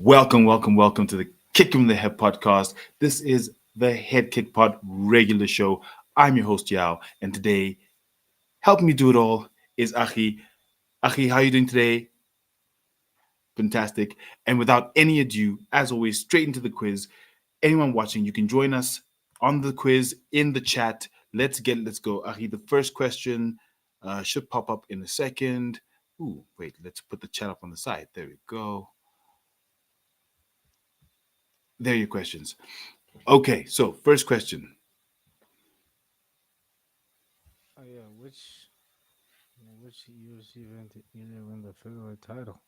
welcome to the Kick from the Head podcast. This is the Head Kick Pod regular show. I'm your host Yao, and today, helping me do it all is Achi. Achi, how are you doing today? Fantastic. And without any ado, as always, straight into the quiz. Anyone watching, you can join us on the quiz in the chat. Let's go. Achi, the first question should pop up in a second. Ooh, wait, let's put the chat up on the side. There we go. There are your questions. Okay, so first question. Oh yeah, which UFC event did you win the featherweight title?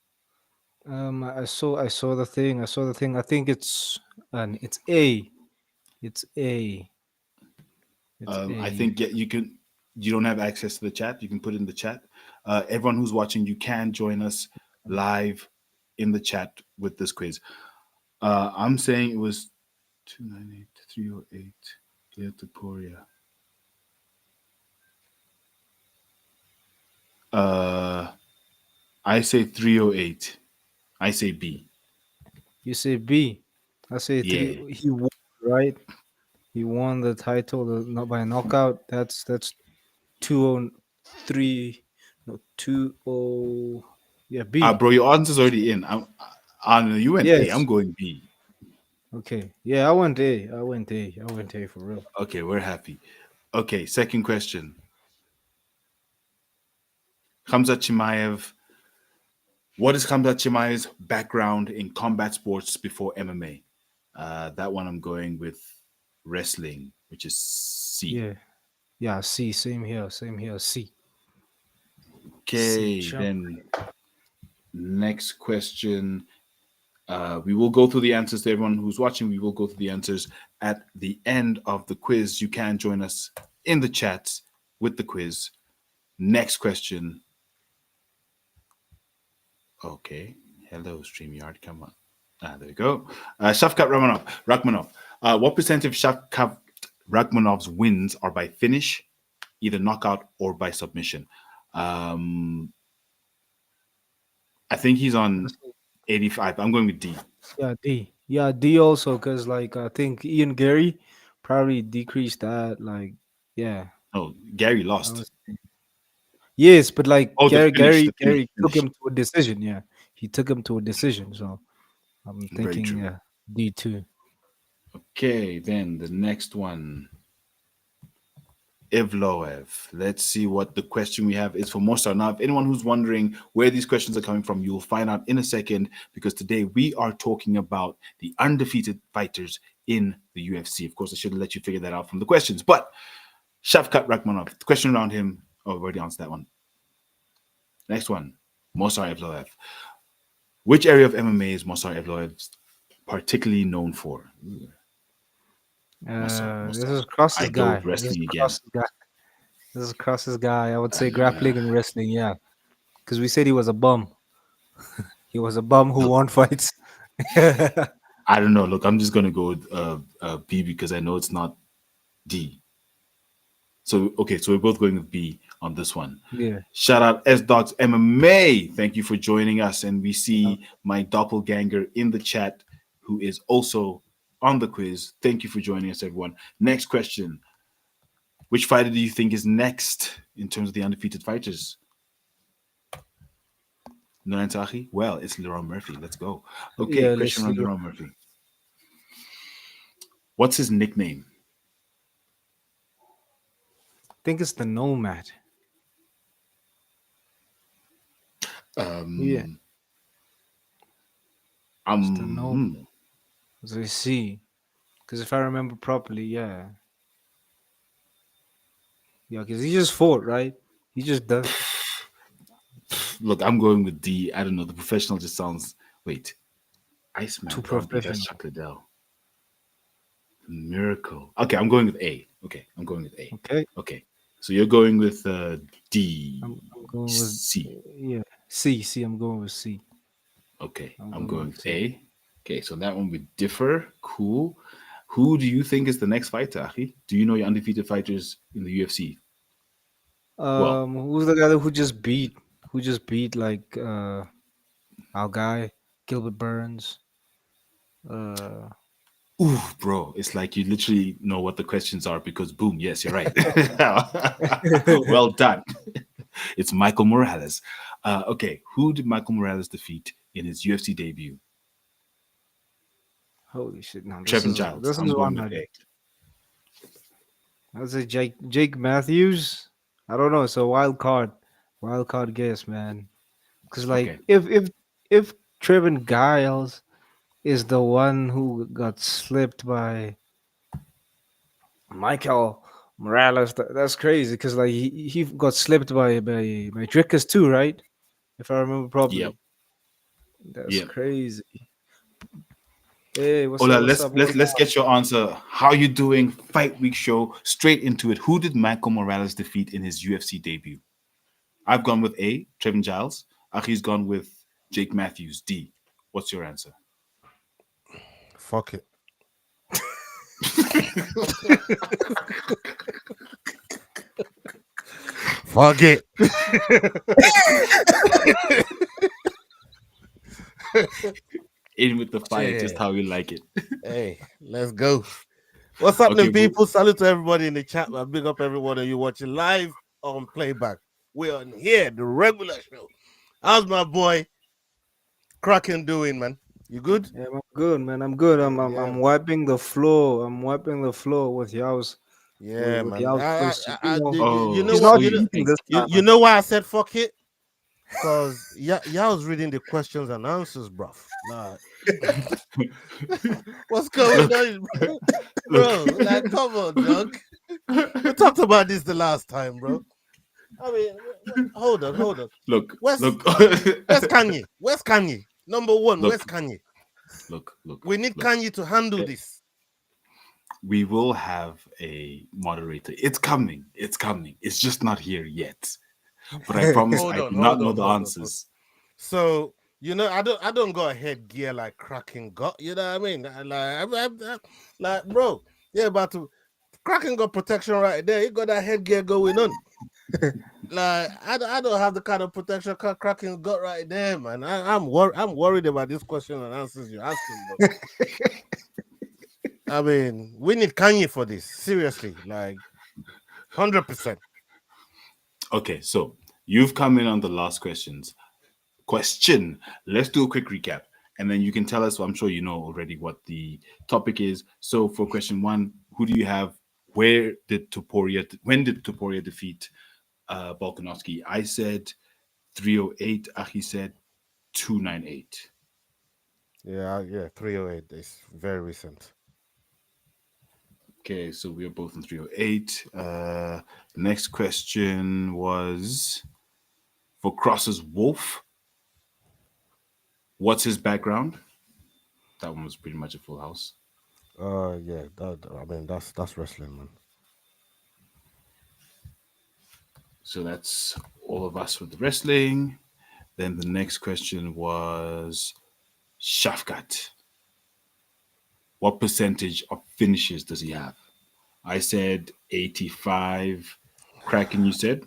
I saw the thing. I saw the thing. I think it's A. It's A. It's I A. think you can. You don't have access to the chat. You can put it in the chat. Everyone who's watching, you can join us live in the chat with this quiz. I'm saying it was 298 308. Victoria. Uh, I say 308. I say B. You say B. I say three. Yeah. He won, right? He won the title not by knockout. That's 203. No 20. Yeah, B. Bro, your answer's already in. You went A. I'm Yes. going B. Okay. Yeah, I went A. I went A. I went A for real. Okay, we're happy. Okay, second question. Khamzat Chimaev. What is Khamzat Chimaev's background in combat sports before MMA? That one I'm going with wrestling, which is C. Yeah. Yeah, C. Same here. Same here. C. C. Okay, Chunk. then next question. We will go through the answers to everyone who's watching. We will go through the answers at the end of the quiz. You can join us in the chat with the quiz. Next question. Okay. Hello, StreamYard. Come on. There you go. Shavkat Rakhmonov. What percent of Shavkat Rakhmonov's wins are by finish, either knockout or by submission? Um, I think he's on 85. I'm going with D. Yeah, D. Yeah, D also, because like I think Ian Gary probably decreased that. Like, yeah, Oh, Gary I lost. was yes, but like Oh, the Gary, finish. Gary, The finish. Gary took Finish. him to a decision. Yeah, he took him to a decision. So I'm Very thinking, true. yeah, D too. Okay, then the next one. Ivloev. Let's see what the question we have is for Mostar. Now, if anyone who's wondering where these questions are coming from, you'll find out in a second because today we are talking about the undefeated fighters in the UFC. Of course, I should have let you figure that out from the questions. But Shavkat Rakhmonov, the question around him. Oh, I've already answered that one. Next one, Mostar Evloev. Which area of MMA is Mostar Evloev particularly known for? This Mostar. is I Cross's go with guy. This is wrestling again. Cross's guy. This is Cross's guy. I would say grappling and wrestling. Yeah, because we said he was a bum. He was a bum who Look, won fights. I don't know. Look, I'm just gonna go with B because I know it's not D. So okay, so we're both going with B on this one. Yeah. Shout out S Dogs MMA. Thank you for joining us, and we see my doppelganger in the chat, who is also on the quiz. Thank you for joining us, everyone. Next question: which fighter do you think is next in terms of the undefeated fighters? No answer, Achi? Well, it's Leron Murphy. Let's go. Okay, Yeah, question on Leron Murphy. What's his nickname? think it's the Nomad. Yeah, Um, it's the Nomad. um, As I see, because if I remember properly, yeah, yeah, because he just fought, right? He just done Look, I'm going with D. I don't know. The professional just sounds. Wait, too Iceman Brownlee. That's professional. Chuck Liddell. Miracle. Okay, I'm going with A. Okay, I'm going with A. Okay, Okay, so you're going with D. I'm going with C. yeah C. C. I'm going with C. Okay, I'm I'm going going with with C. A. Okay, so that one would differ. Cool. Who do you think is the next fighter, Achi? Do you know your undefeated fighters in the UFC? Well, Who's the guy who just beat like our guy Gilbert Burns? Uh, Ooh, bro, it's like you literally know what the questions are because boom, yes, you're right. Well done. It's Michael Morales. Okay, who did Michael Morales defeat in his UFC debut? Holy shit! Now Trevin Giles. this I'm is going one with A. I say Jake Matthews. I don't know. It's a wild card guess, man. Because like Okay. if Trevin Giles is the one who got slipped by Michael Morales, that's crazy. Because like he got slipped by Drickus too, right? If I remember Yep. properly. That's Yep. crazy. Hey, what's Ola, up? What's up? Hold let's get your answer. How you doing? Fight week show. Straight into it. Who did Michael Morales defeat in his UFC debut? I've gone with A, Trevin Giles. Aki's gone with Jake Matthews. D. What's your answer? Fuck it. Fuck it. In with the fire, just Shit. how we like it. Hey, let's go. What's happening, Okay, boo. people? Salute to everybody in the chat, man. Big up everyone that you watching live on playback. We're on here, the regular show. How's my boy Kraken doing, man? You good? Yeah, I'm good, man. I'm good. Yeah, I'm wiping the floor. I'm wiping the floor with y'all's yeah, with man. y'all's question. You Oh, know He's what? not so You know, you cheating think this you time. know why I said fuck it? Cause y'all was reading the questions and answers, bruv. Nah, what's going look, on, look, bro? Like, come on, dog. We talked about this the last time, bro. I mean, hold on. look, Where's look, Where's Kanye? Where's Kanye? Number one, where's look, Kanye? look, We need look. Kanye to handle Eh, this. We will have a moderator. It's coming. It's coming. It's just not here yet. But I promise I do not know the Hold on. answers. So I don't go ahead gear like cracking got. You know what I mean? Like, bro, yeah, about to cracking got protection right there. You got that headgear going on. Like, I don't have the kind of protection cracking got right there, man. I'm worried about this question and answers you're asking, bro. I mean, we need Kanye for this. Seriously, like 100%. Okay, so you've come in on the last question. Let's do a quick recap, and then you can tell us. I'm sure you know already what the topic is. So for question one, who do you have? When did Topuria defeat Volkanovski? I said 308. Achi said 298. Yeah, 308 is very recent. Okay, so we are both in 308. The next question was for Cross's Wolf. What's his background? That one was pretty much a full house. Yeah, I mean that's wrestling, man. So that's all of us with the wrestling. Then the next question was Shafkat. What percentage of finishes does he have? I said 85. Kraken, you said?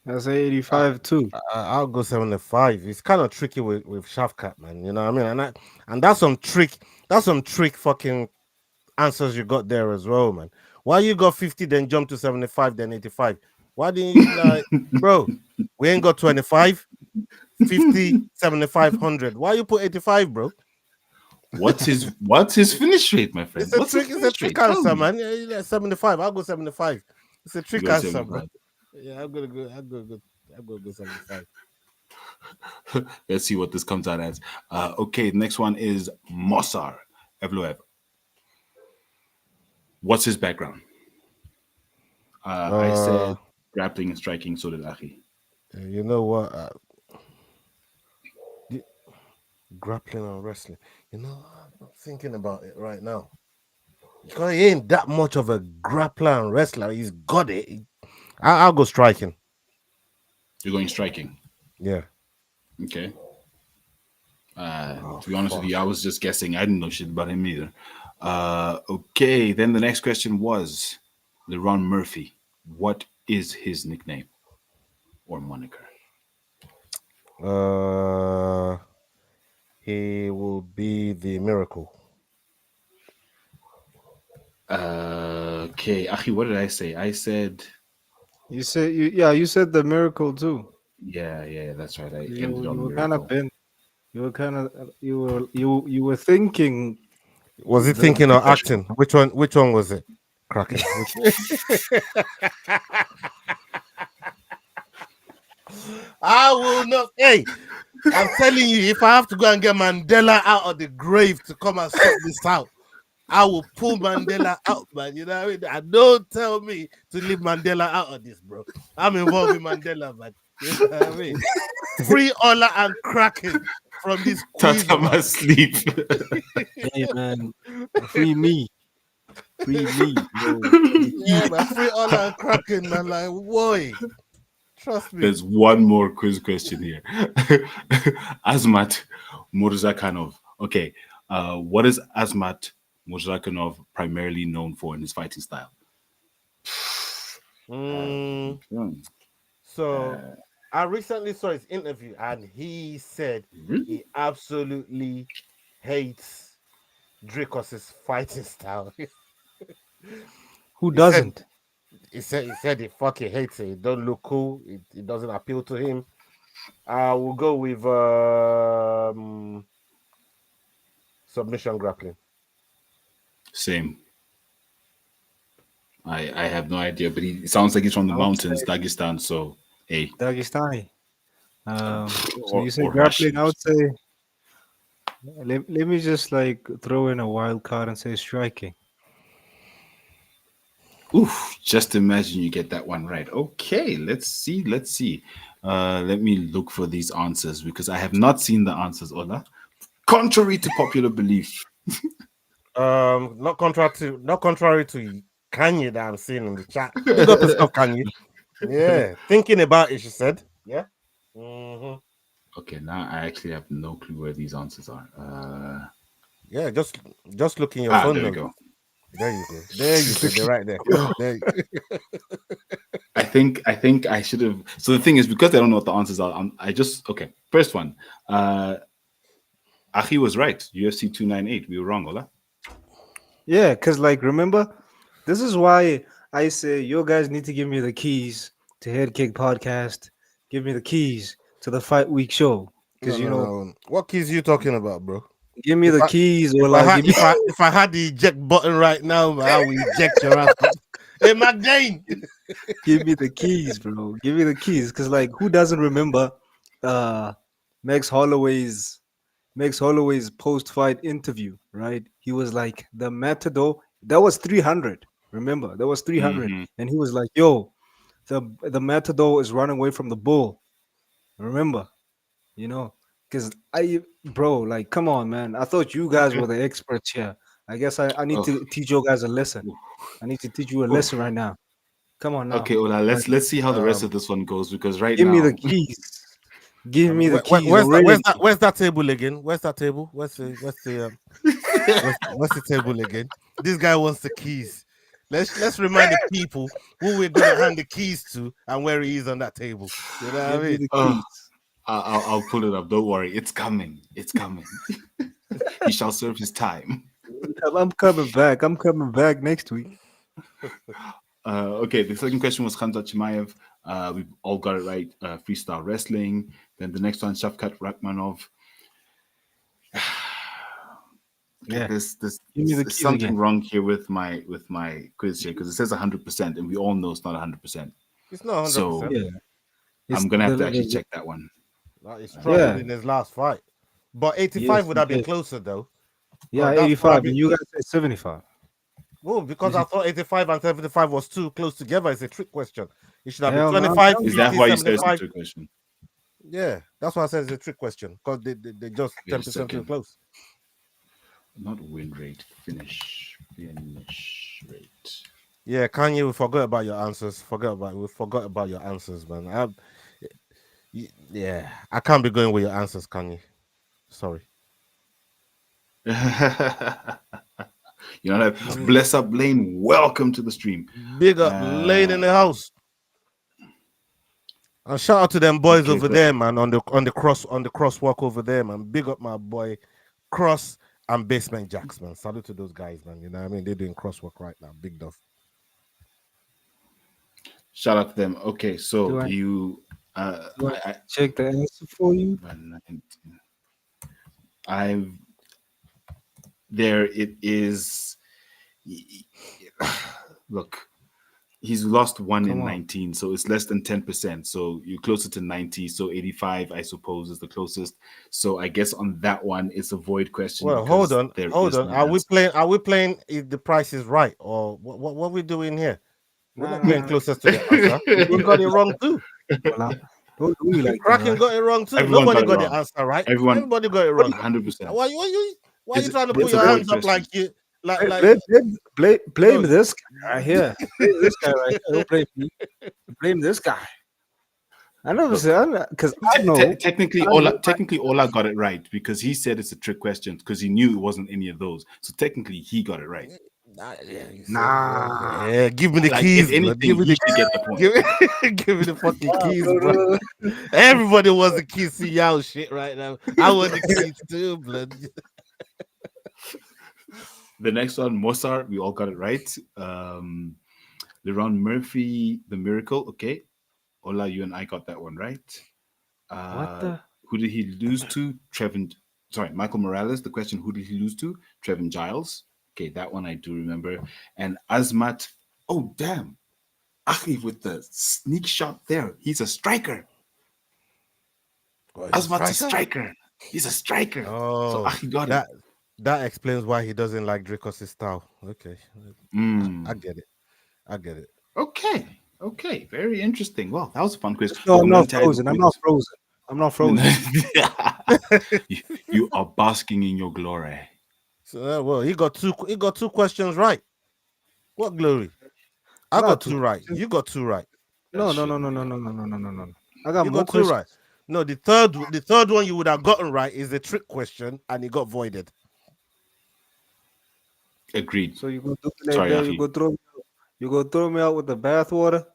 That's 85 I, too. I'll go 75. It's kind of tricky with Shafkat, man. You know what I mean? And that's some trick fucking answers you got there as well, man. Why you got 50, then jump to 75, then 85? Why didn't you like, bro? We ain't got 25, 50, 75, 100. Why you put 85, bro? What's his finish rate, my friend? What's his It's a finish trick rate? Tell answer, me. man. Yeah, yeah, 75. I'll go 75. It's a You trick go answer, bro. 75. Yeah, I'm gonna go 75. Let's see what this comes out as. Okay, the next one is Mossar Evloev. What's his background? I Uh said grappling and striking, so did Achi. you know what? The- Grappling and wrestling. You know, I'm thinking about it right now. Because he ain't that much of a grappler and wrestler. He's got it. I'll go striking. You're going striking. Yeah. Okay. Oh To be honest with you, I fuck. was just guessing. I didn't know shit about him either. Okay, then the next question was LeRon Murphy. What is his nickname or moniker? Uh he will be the Miracle. Okay, Achi, what did I say? I said, you said the Miracle too. yeah, that's right. I ended You on were kind of Miracle. bent. You were kind of you were thinking Was he the thinking or Professional. acting? Which one? Which one was it? Cracking. I will not. Hey, I'm telling you, if I have to go and get Mandela out of the grave to come and sort this out, I will pull Mandela out, man. You know what I mean? And don't tell me to leave Mandela out of this, bro. I'm involved in Mandela, man. You know what I mean? Free Ola and Kraken from this quiz, Tata man. must sleep. hey man, free me, free me, bro. Free Yeah, man. Free Ola and Kraken, man. Like, boy, trust me. There's one more quiz question here. Azmat Murzakanov. Okay, what is Azmat Murzakanov primarily known for in his fighting style? Mm, so I recently saw his interview, and he said Really? he absolutely hates Dracos's fighting style. Who he said doesn't? he said he fucking hates it. It don't look cool. It doesn't appeal to him. We'll go with submission grappling. Same. I have no idea, but it sounds like he's from the I would mountains, say Dagestan. So, hey, Dagestani. So you said or grappling. Russian. I would say let me just like throw in a wild card and say striking. Oof, just imagine you get that one right. Okay, let's see. Let's see. Let me look for these answers because I have not seen the answers, Ola. Contrary to popular belief. Not contrary to Kanye that I'm seeing in the chat. Big up yourself, Kanye. Yeah, thinking about it, she said. Yeah. hmm Okay, now I actually have no clue where these answers are. Yeah, just look in your phone There we notes. go. There you go. There you go. They're right there. There. I think I should have. So the thing is, because I don't know what the answers are, I just okay. First one, Achi was right. UFC 298. We were wrong, Ola. Yeah, because like remember, this is why I say you guys need to give me the keys to Head Kick Podcast. Give me the keys to the Fight Week show. No, Because you no, know, no. What keys you talking about, bro? give me If the I keys or if I like had give me if I had the eject button right now, man, I will eject your ass. Hey, McDane. give me the keys, bro. Give me the keys. Because like who doesn't remember uh Max Holloway's Max Holloway's post-fight interview, right? He was like, the Matador, that was 300. Remember, that was 300. Mm-hmm. And he was like, yo, the Matador is running away from the bull. Remember, you know, because bro, like, come on, man. I thought you guys were the experts here. I guess I need Oh, to teach you guys a lesson. I need to teach you a lesson oof. right now. Come on now. Okay, Ola. Like, Let's see how the rest Um, of this one goes because right give me the now, keys. Give me the keys. where's I'm that? ready. Where's that table again? Where's that table? What's the table again? This guy wants the keys. Let's remind the people who we're gonna hand the keys to and where he is on that table. You know what I Give me mean? the oh, keys. I'll pull it up. Don't worry, it's coming. It's coming. He shall serve his time. I'm coming back. I'm coming back next week. Okay, the second question was Khamzat Chimaev. We've all got it right. Freestyle wrestling. Then the next one, Shavkat Rakhmanov. Okay, Yeah. there's Give me the there's keys something again. wrong here with my quiz here because it says 100%, and we all know it's not 100%. It's not 100%. So Yeah. It's I'm gonna have to actually check that one. He struggled yeah. in his last fight, but Yes, 85 would he have been did. closer though, Yeah, because that's 85. probably And you guys said 75. well You because I see, thought 85 and 75 was too close together. It's a trick question. It should have been hell no, I'm 25, telling Is you. that 50, why you said it's a 75. trick question? Yeah, that's why I said it's a trick question because they just Wait a 10% too second. close. Not win rate. Finish rate. Yeah, Kanye, we forgot about your answers. We forgot about your answers, man. Yeah, I can't be going with your answers, Kanye. Sorry. You know that. Bless up, Lane. Welcome to the stream. Big up, Lane Uh, in the house. And shout out to them boys okay, over but there, man, on the crosswalk over there, man. Big up my boy Cross and Basement Jacks, man. Salute to those guys, man. You know what I mean? They're doing crosswork right now. Big dove. Shout out to them. Okay, so Do I, you, do I check the answer for you? I've there. It is. Look, he's lost one Come in on. 19, so it's less than 10%. So you're closer to 90. So 85, I suppose, is the closest. So I guess on that one, it's a void question Well, hold because on, there hold is on. no answer. Are we playing if the price is right, or what we doing here? We're Nah, not nah, playing nah. closest to the answer. You got it wrong too. Well, don't do me like that, Kraken right? got it wrong too. Everyone Nobody got it got the wrong. answer right. Everyone, Everybody got it What? wrong. 100%. Why you trying to put It's a your void hands up question. like you like Blame no? this guy right here. Blame this guy right here. Don't blame me. Blame this guy. I never Look, said because I know. technically, I know. Ola got it right because he said it's a trick question because he knew it wasn't any of those. So technically, he got it right. Yeah, you said it wrong. Nah. Yeah, give me the Like, if keys, blood. anything, Give me he the should get the point. give me the fucking Nah, keys, bro, bro. no. Everybody wants the keys to y'all shit right now. I want the keys too, blood. The next one, Mozart, we all got it right. Leron Murphy, The Miracle. Okay. Ola, you and I got that one right. What Uh, the? who did he lose to? Michael Morales. The question, who did he lose to? Trevin Giles. Okay, that one I do remember. And Azmat, oh, damn. Achi with the sneak shot there. He's a striker. Oh, he's a Azmat's a striker. striker. He's a striker. So Oh, Achi got it. that explains why he doesn't like Dracos' style. Okay, I Mm. get it. I get it. Okay. Okay. Very interesting. Well, that was a fun quiz. No, Look, I'm I'm going not to tell you the frozen. I'm not points. frozen. I'm not frozen. you, you are basking in your glory. So well, he got two. He got two questions right. What glory? I got Not two two right. questions. You got two right. That No, no, shit, no, no, no, man. no, no, no, no, no, no. I got You more got two right. questions. No, the third one you would have gotten right is the trick question, and it got voided. Agreed. So you go do me like Sorry, that? Achi. You go throw me out with the bathwater?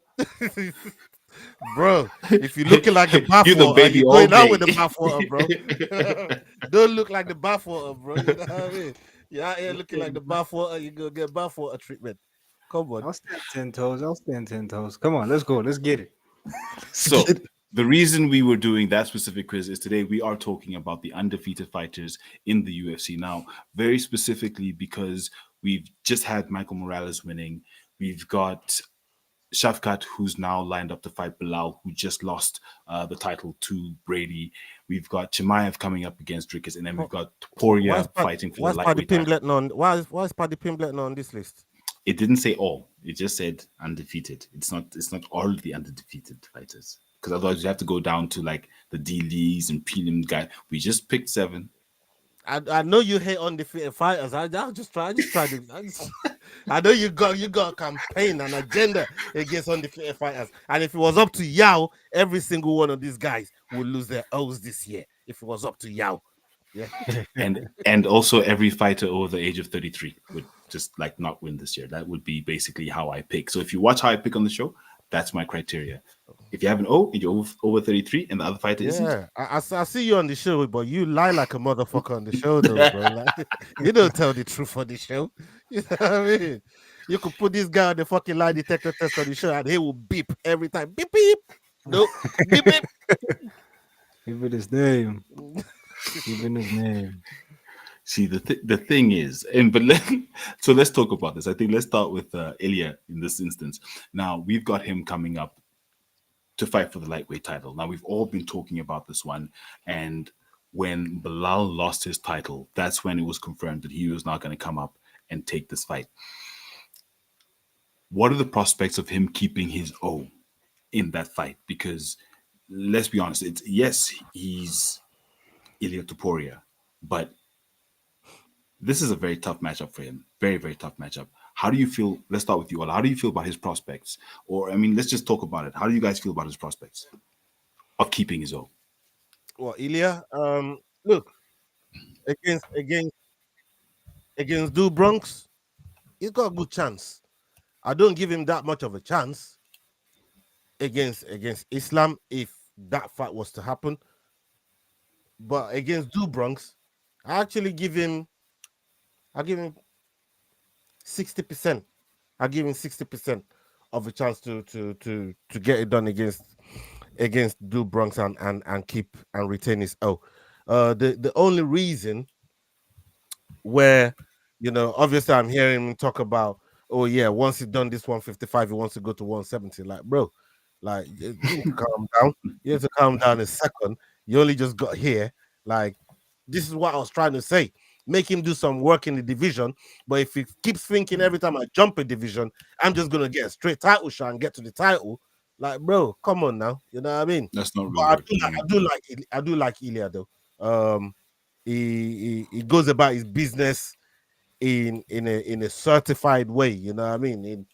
Bro, if you're looking like the You the bathwater, baby you're all going out day. with the bathwater, bro. Don't look like the bathwater, bro. You know what I mean? You're out here looking like the bathwater, you go get bathwater treatment. Come on. I'll stand 10 toes. I'll stand 10 toes. Come on, let's go. Let's get it. Let's So get it. the reason we were doing that specific quiz is today we are talking about the undefeated fighters in the UFC. Now, very specifically because we've just had Michael Morales winning. We've got Shafkat, who's now lined up to fight Bilal, who just lost the title to Brady. We've got Chimaev coming up against Dricus, and then we've got Why is Topuria fighting for the Paddy lightweight title. Pimbleton on? Why is Paddy Pimbleton on this list? It didn't say all; it just said undefeated. It's not. It's not all the undefeated fighters, because otherwise you have to go down to like the D Lees and prelim guy. We just picked 7. I know you hate undefeated fighters. I just try to. I know you got a campaign and agenda against undefeated fighters. And if it was up to Yao, every single one of these guys would lose their O's this year. If it was up to Yao, yeah. And also every fighter over the age of 33 would just like not win this year. That would be basically how I pick. So if you watch how I pick on the show, that's my criteria. If you have an O and you're over 33 and the other fighter isn't, Yeah, I see you on the show, but you lie like a motherfucker on the show, though, bro. Like, you don't tell the truth on the show. You know what I mean? You could put this guy on the fucking lie detector test on the show, and he will beep every time. Beep beep. No, beep beep. Give it his name. Give it his name. see the thing is, so let's talk about this. I think let's start with Ilya in this instance. Now we've got him coming up to fight for the lightweight title. Now we've all been talking about this one, and when Bilal lost his title, that's when it was confirmed that he was not going to come up and take this fight. What are the prospects of him keeping his O in that fight? Because let's be honest, it's yes, he's Ilya Topuria, but this is a very tough matchup for him. Very, very tough matchup. How do you feel? Let's start with you, Ola. How do you feel about his prospects? Or, I mean, let's just talk about it. How do you guys feel about his prospects of keeping his O? What, Ilya? Look, against against against Du Bronx, he's got a good chance. I don't give him that much of a chance against Islam if that fight was to happen. But against Du Bronx, I actually give him I give him 60%. I give him 60% of a chance to get it done against Do Bronx and keep and retain his O. The only reason where, obviously I'm hearing him talk about, oh yeah, once he's done this 155, he wants to go to 170. Like, bro, like you need to calm down. You have to calm down a second. You only just got here. Like, this is what I was trying to say. Make him do some work in the division. But if he keeps thinking every time I jump a division, I'm just gonna get a straight title shot and get to the title. Like, bro, come on now. You know what I mean? That's not But gonna work. Mm. I do like Ilya though. He goes about his business in a certified way. You know what I mean?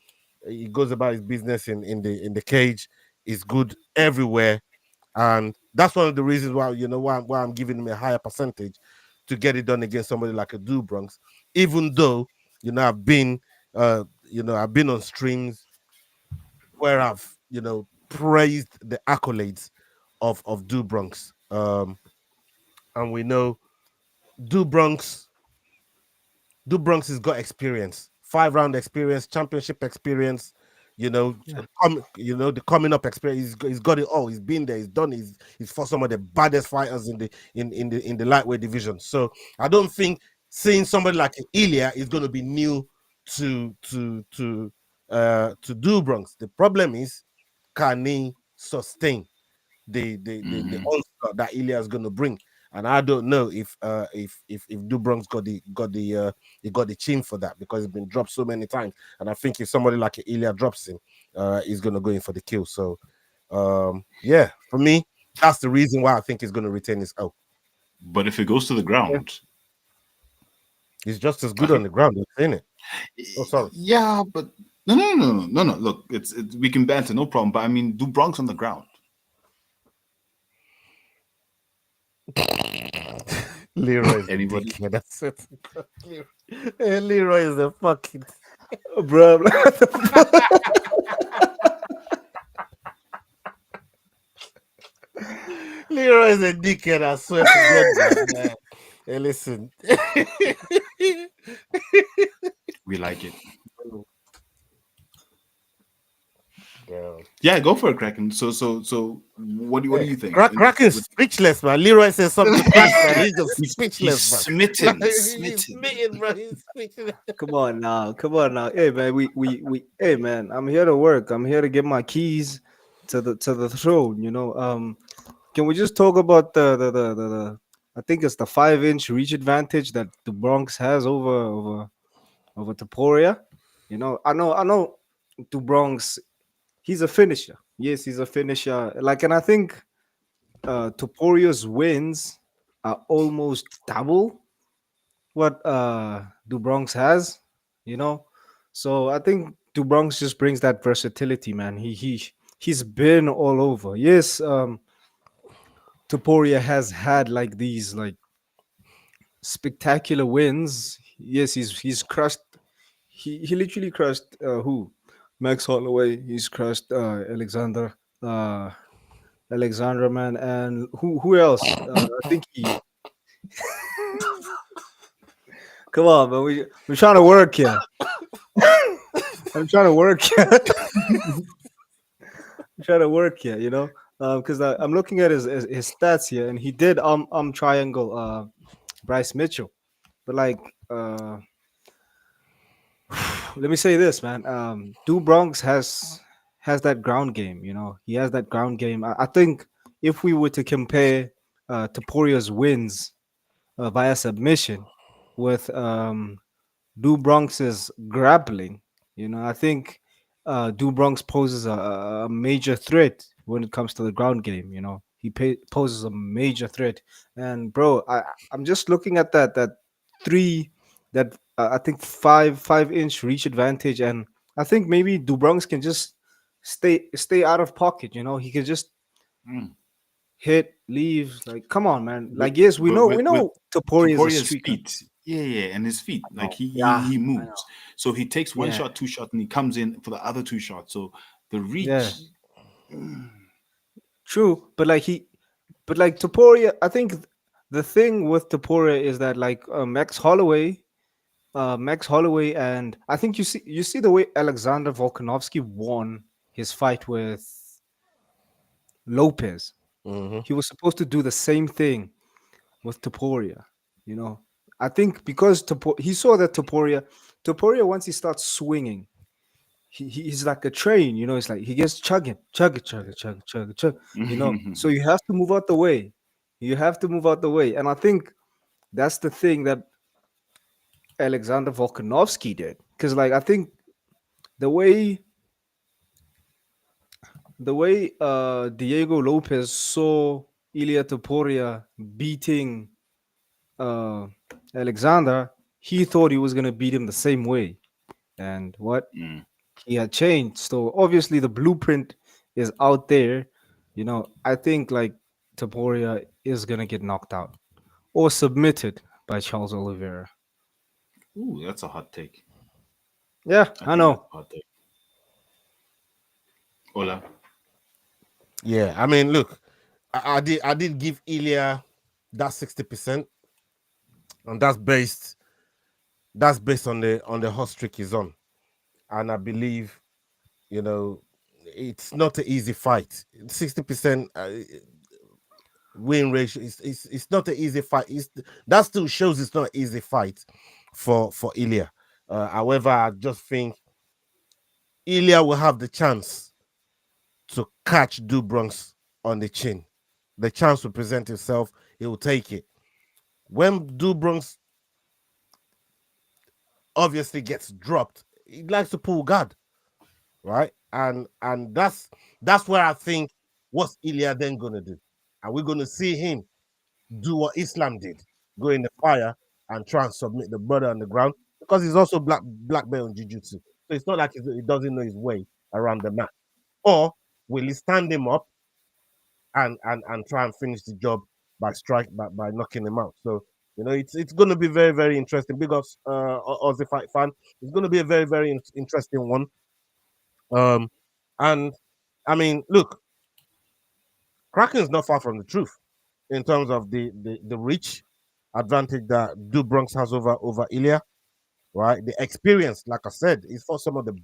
He goes about his business in the cage. Is good everywhere, and that's one of the reasons why why I'm giving him a higher percentage to get it done against somebody like a Do Bronx. Even though I've been on streams where I've praised the accolades of Do Bronx, and we know Do Bronx Du Bronx has got experience, 5 round experience, championship experience, Yeah. the coming up experience. He's got it all. He's been there. He's done. He's fought some of the baddest fighters in the lightweight division. So I don't think seeing somebody like Ilya is going to be new to Du Bronx. The problem is, can he sustain the Mhm. onslaught that Ilya is going to bring? And I don't know if Dubronx got the chin for that, because he's been dropped so many times. And I think if somebody like Ilya drops him, he's gonna go in for the kill. So yeah, for me, that's the reason why I think he's gonna retain his L. But if it goes to the Yeah. ground, He's just as good okay. on the ground, ain't it? Oh, sorry. Yeah, but no. Look, it's we can banter, no problem. But I mean, do Bronx on the ground. Leroy is a Anybody? dickhead. That's it. Leroy is a fucking Bro, Leroy is a dickhead. I swear to God, man. Hey, listen. We like it. Damn. Yeah, go for it, Kraken. So, what do Hey, you think? Kraken's speechless, man. Leroy says something to Crack, man. He's just He's speechless, man. Like, smitten, he's smitten. smitten, bro. He's speechless. come on now, come on now. Hey man, hey man, I'm here to work. I'm here to get my keys to the throne. Can we just talk about the I think it's the 5 inch reach advantage that the Bronx has over Taporia. I know the Bronx. He's a finisher. Yes, he's a finisher. Like, and I think Toporia's wins are almost double what Du Bronx has, you know. So I think Du Bronx just brings that versatility, man. He's been all over. Yes, Topuria has had like these like spectacular wins. Yes, he's crushed. He literally crushed who? Max Holloway. He's crushed uh Alexandra, man, and who else? I think he. Come on, man. We're trying to work here. I'm trying to work here. I'm trying to work here. Because I'm looking at his stats here, and he did triangle Bryce Mitchell, but like let me say this, man. Du Bronx has that ground game. He has that ground game. I think if we were to compare Taporia's wins via submission with Du Bronx's grappling, I think Du Bronx poses a major threat when it comes to the ground game. Poses a major threat, and bro, I'm just looking at that three that I think 5 inch reach advantage, and I think maybe Du Bronx can just stay out of pocket. He can just Mm. hit, leave. Like, come on, man. With Like, yes, we but know we with know Topuria is a Toporia's streaker. feet, yeah, and his feet, I like know. Yeah, he I know. moves. So he takes one Yeah, shot, two shot, and he comes in for the other two shots. So the yeah. reach, mm, True, but like Topuria, I think the thing with Topuria is that like Max Holloway, Max Holloway, and I think you see the way Alexander Volkanovski won his fight with Lopez. Mm-hmm. He was supposed to do the same thing with Topuria. You know, I think because he saw that Topuria once he starts swinging, he's like a train. You know, it's like he gets chugging, chug it, chug it, chug it, chug it, chug. You know, so you have to move out the way. You have to move out the way, and I think that's the thing that Alexander Volkanovski did. Because like I think the way Diego Lopez saw Ilia Topuria beating uh Alexander, he thought he was gonna beat him the same way. And what Mm. he had changed. So obviously the blueprint is out there. You know, I think like Topuria is gonna get knocked out or submitted by Charles Oliveira. Ooh, that's a hot take. Yeah, I I think that's know. a hot take. Ola. Yeah, I mean, look, I did give Ilya that 60%, and that's based on the hot streak he's on, and I believe you know it's not an easy fight. 60% win ratio it's not an easy fight. That still shows it's not an easy fight for Ilya. However, I just think Ilya will have the chance to catch Dubronx on the chin. The chance will present itself. He will take it. When Dubronx obviously gets dropped, he likes to pull guard, right? And that's where I think what's Ilya then gonna do? Are we gonna see him do what Islam did, go in the fire and try and submit the brother on the ground? Because he's also black belt in jiu-jitsu. So it's not like he doesn't know his way around the mat. Or will he stand him up and try and finish the job by knocking him out? So it's going to be very very interesting. Big ups, Aussie fight fan. It's going to be a very very interesting one. Um, and I mean, look, Kraken is not far from the truth in terms of the reach advantage that Du Bronx has over Ilya, right? The experience, like I said, is for some of the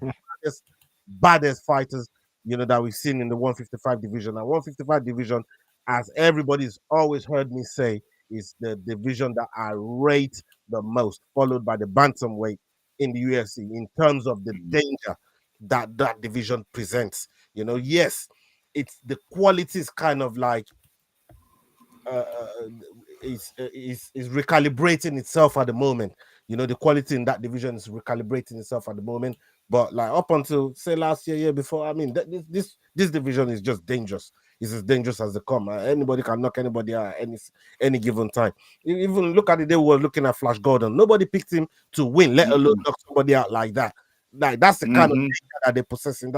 baddest fighters, that we've seen in the 155 division. And 155 division, as everybody's always heard me say, is the division that I rate the most, followed by the bantamweight in the UFC in terms of the Mm. danger that division presents. Yes, it's the quality is kind of like uh, uh, is recalibrating itself at the moment. The quality in that division is recalibrating itself at the moment. But like up until say last year before, I mean, this division is just dangerous. It's as dangerous as they come. Anybody can knock anybody out at any given time. Even look at the day we were looking at Flash Gordon. Nobody picked him to win, let alone Mm-mm. knock somebody out like that. Like that's the kind of Mm-hmm. danger that they possess in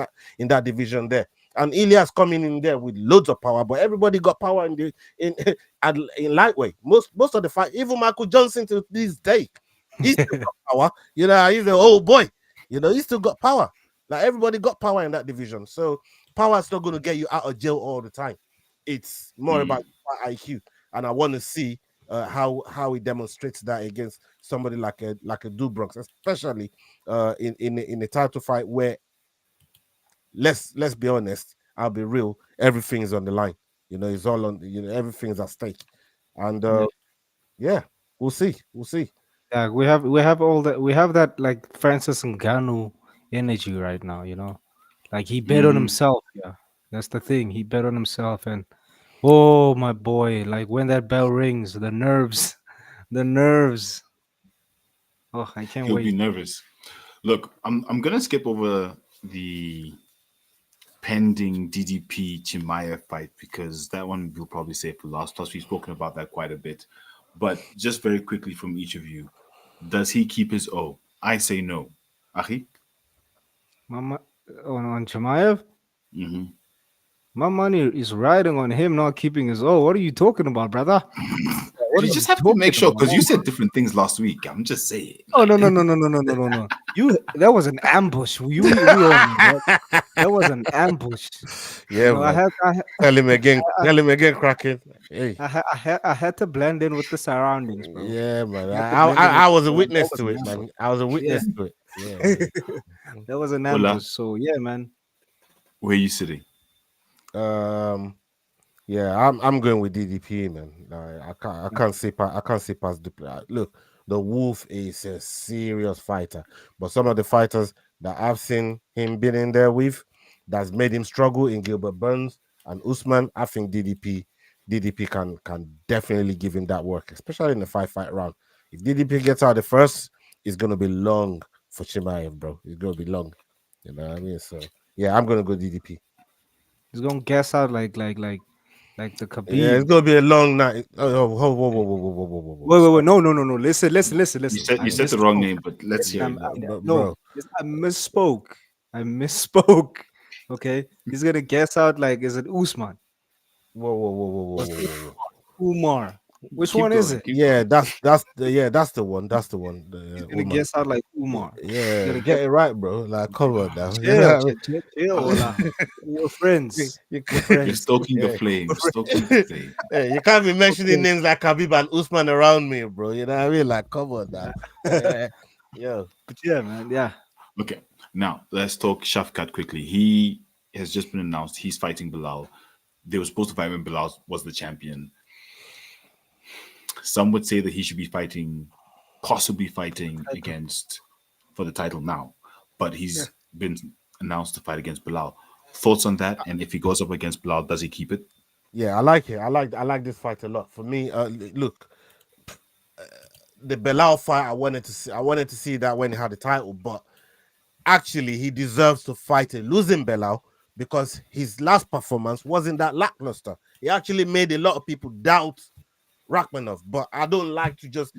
that division there. And Ilias coming in there with loads of power, but everybody got power in in lightweight. Most of the fight, even Michael Johnson to this day, he still got power. He's an old boy. He still got power. Like everybody got power in that division. So power is not going to get you out of jail all the time. It's more Mm. about IQ, and I want to see how he demonstrates that against somebody like a Dubrox, especially in a title fight where let's be honest, I'll be real, everything is on the line. It's all on. Everything's at stake, and Yeah. yeah, we'll see. Yeah, we have all that. We have that like Francis Ngannou energy right now. Like he bet on Mm. himself. Yeah, that's the thing. He bet on himself, and oh my boy, like when that bell rings, the nerves, the nerves. Oh, I can't He'll be wait. nervous. Look, I'm gonna skip over the pending DDP Chimaev fight because that one we'll probably save for last. Plus, we've spoken about that quite a bit. But just very quickly from each of you, does he keep his O? I say no. Achi? Mama on Chimaev, Mm-hmm. my money is riding on him not keeping his. Oh, what are you talking about, brother? What You are you just have to talking make sure because you about? said different things last week. I'm just saying, Oh no like, no no no no no no no no! You that was an ambush. We all know that. That was an ambush. You Yeah, know, man. Tell him again. I, Tell him again, Kraken. Hey. I had to blend in with the surroundings, bro. Yeah, man. I had to blend in with I the was a surroundings. That witness was to an it, ambush. man. I was a Yeah, witness to it. Yeah, man. that was an Ola, ambush. So yeah, man. where are you sitting? Um, yeah, I'm going with DDP, man. I can't see past look, the Wolf is a serious fighter, but some of the fighters that I've seen him been in there with, that's made him struggle in Gilbert Burns and Usman. I think DDP can definitely give him that work, especially in the fight round. If DDP gets out the first, it's gonna be long for Chimaev, bro. It's gonna be long. You know what I mean? So yeah, I'm gonna go DDP. He's gonna gas out like the Yeah, it's Khabib. gonna be a long night. Whoa. Wait. Stop, No. Listen. I You said the wrong misspoke. name, but let's hear it. No, bro. I misspoke. I misspoke. Okay, he's gonna guess out like, is it Usman or is it Whoa. Umar? Which Keep one is going. it? Keep Yeah, going. that's the one. That's the one. He's gonna Uma. guess out like Umar. He's Yeah, gonna get guess. it right, bro. Like, come on now. You Chill, know chill, chill, chill, what Ola. I mean? We're friends. We're You're friends. stoking the Yeah. flame. We're Stoking the friends. flame. Hey, you can't be We're mentioning friends. names like Khabib and Usman around me, bro. You know what I mean? Like, come on now. Yo. But yeah, man. Yeah. Okay, now let's talk Shafkat quickly. He has just been announced he's fighting Bilal. They were supposed to fight when Bilal was the champion. Some would say that he should be fighting, possibly fighting against for the title now, but Yeah. he's been announced to fight against Bilal. Thoughts on that? And if he goes up against Bilal, does he keep it? Yeah, I like it. I like this fight a lot. For me, look, the Belal fight, I wanted to see that when he had the title, but actually he deserves to fight a losing Belal because his last performance wasn't that lackluster. He actually made a lot of people doubt Rachmanov, but I don't like to just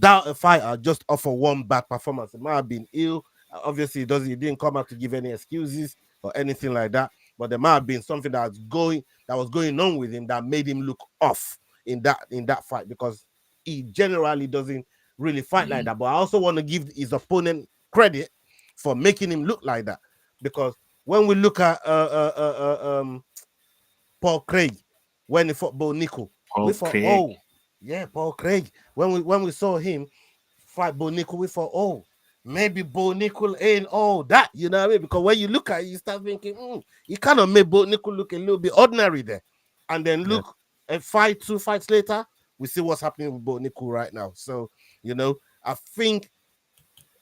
doubt a fighter just off of one bad performance. It might have been ill. Obviously, he didn't come out to give any excuses or anything like that. But there might have been something that was going on with him that made him look off in that fight because he generally doesn't really fight like Mhm. that. But I also want to give his opponent credit for making him look like that because when we look at Paul Craig when he fought Bo Nickel. We Paul thought, Craig. oh, yeah, Paul Craig. When we saw him fight Bo Nickel, we thought, oh, maybe Bo Nickel ain't all that, you know what I mean? Because when you look at it, you start thinking, he kind of made Bo Nickel look a little bit ordinary there. And then Yeah. look, two fights later, we see what's happening with Bo Nickel right now. So, you know, I think